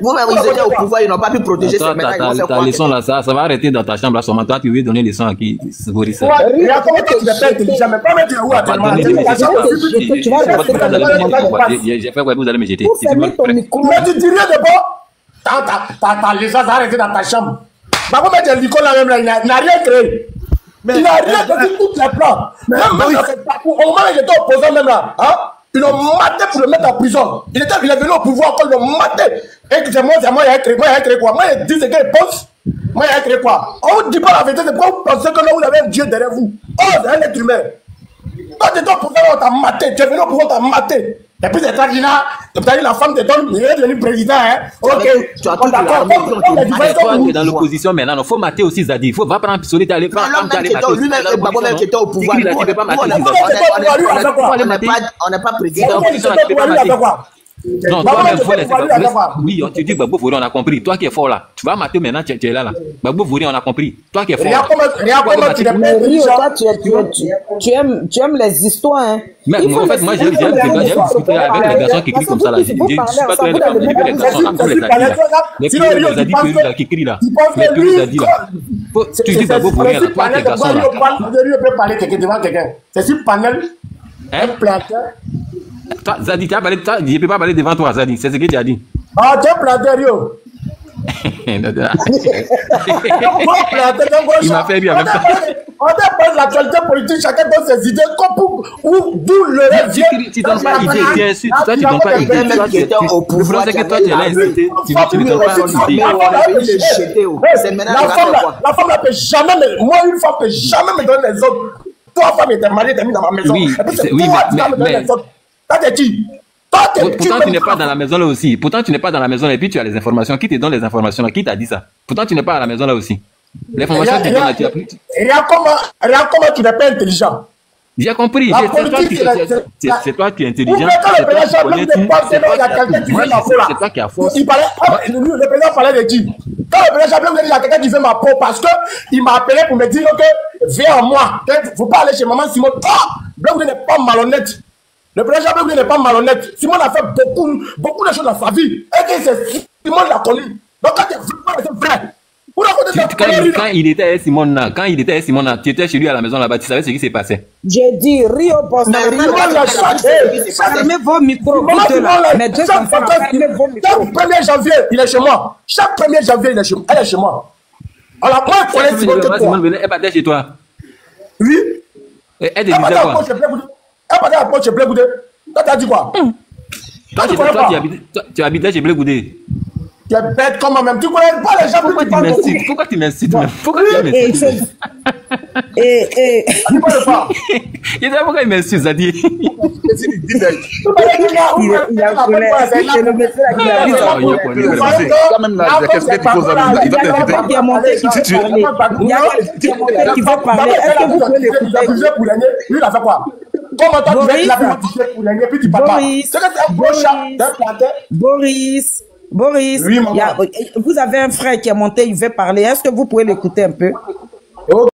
Vous-même, ils étaient au pouvoir, ils n'ont pas pu protéger ces médailles. Ta leçon là, ça va arrêter dans ta chambre là. Seulement toi, tu veux donner les leçons à qui? Boris. Il y a comment tu n'es pas intelligent, mais pas mettre où à j'ai fait quoi, vous allez me jeter. Mais tu dis rien de bon. Ta leçon, ça va arrêter dans ta chambre. Bah, vous mettez l'école là même là, il n'a rien créé. Il n'a rien créé sur tous les plans. Même dans cette parcours, au moment où il était opposant même là, hein? Ils l'ont maté pour le mettre en prison. Il est venu au pouvoir encore, ils l'ont maté. Et c'est moi, il a créé quoi? Moi, il dit ce qu'il pense. Moi, il a créé quoi? On ne dit pas la vérité, c'est pourquoi vous pensez que là, vous avez un Dieu derrière vous. Oh, c'est un être humain. Quand tu es au pouvoir, on t'a maté. Tu es venu au pouvoir, on t'a maté. Et puis, c'est ça qu'il a. La femme te donne, il est devenu président. Hein? Ok. Tu as tout d'accord. Tu es dans l'opposition maintenant. Il faut mater aussi Zadi. Il faut pas prendre un pistolet, aller prendre lui-même, Babou-même qui était au pouvoir. On n'est pas président. Non, toi-même, oui, on te dit Gbagbo Fauré, on a compris. Toi qui es fort là, tu vas mater maintenant, tu es là. Gbagbo Fauré, on a compris. Toi qui es fort. Tu aimes les histoires, hein. Mais en fait, moi, j'aime discuter avec les garçons qui crient comme ça là. Je suis pas très d'accord avec les garçons là, comme les Zadis qui crient là. Les que les Zadis là. Tu dis Gbagbo Fauré, toi qui es garçon là. C'est sur panel, un planteur. Toi, Zadi, tu as parlé, je ne peux pas parler devant toi, Zadi. C'est ce que tu as dit. Ah, tu es planteur, yo. Il m'a fait rire avec ça. On a parlé de l'actualité politique, chacun donne ses idées, d'où le rêve vient. Tu ne donnes pas idée, bien sûr. Toi, tu ne donnes pas idée. Le problème, c'est que toi, tu es là incité. Tu ne donnes pas idée. La femme ne peut jamais, moi, une femme ne peut jamais me donner les autres. Toi, femme, était mariée, t'es mis dans ma maison. Oui, mais pourtant, tu n'es pas dans la maison là aussi. Pourtant, tu n'es pas dans la maison et puis tu as les informations. Qui te donne les informations là? Qui t'a dit ça? Pourtant, tu n'es pas à la maison là aussi. L'information que tu donnes là, tu as plus. Regarde comment tu n'es pas intelligent. J'ai compris. C'est toi qui es intelligent. C'est toi qui as force. Le président parlait de qui? Quand le président Chablais me dit il y a quelqu'un qui fait ma peau parce qu'il m'a appelé pour me dire que viens à moi. Il ne faut pas aller chez maman Simone. Blanc n'est pas malhonnête. Le président Chablais n'est pas malhonnête. Simone a fait beaucoup de choses dans sa vie. Et que c'est Simone l'a connu. Donc quand tu es vrai. Quand il était à Simone là, tu étais chez lui à la maison là-bas, tu savais ce qui s'est passé. J'ai dit Rio Posta. Fermez vos micros. Chaque 1er janvier, il est chez moi. Chaque 1er janvier, elle est chez moi. Alors, moi, je connais Simone que toi. Elle partait chez toi. Oui. Elle te disait quoi? Elle partait à Port chez Blé Goudé. Toi, tu as dit quoi? Tu habitais chez Blé Goudé. Tu es bête comme moi-même. Tu connais pas les gens. Pourquoi tu m'incites? Pourquoi tu m'incites? Pourquoi il m'insulte, Zadi? Boris, oui, vous avez un frère qui est monté, il veut parler. Est-ce que vous pouvez l'écouter un peu?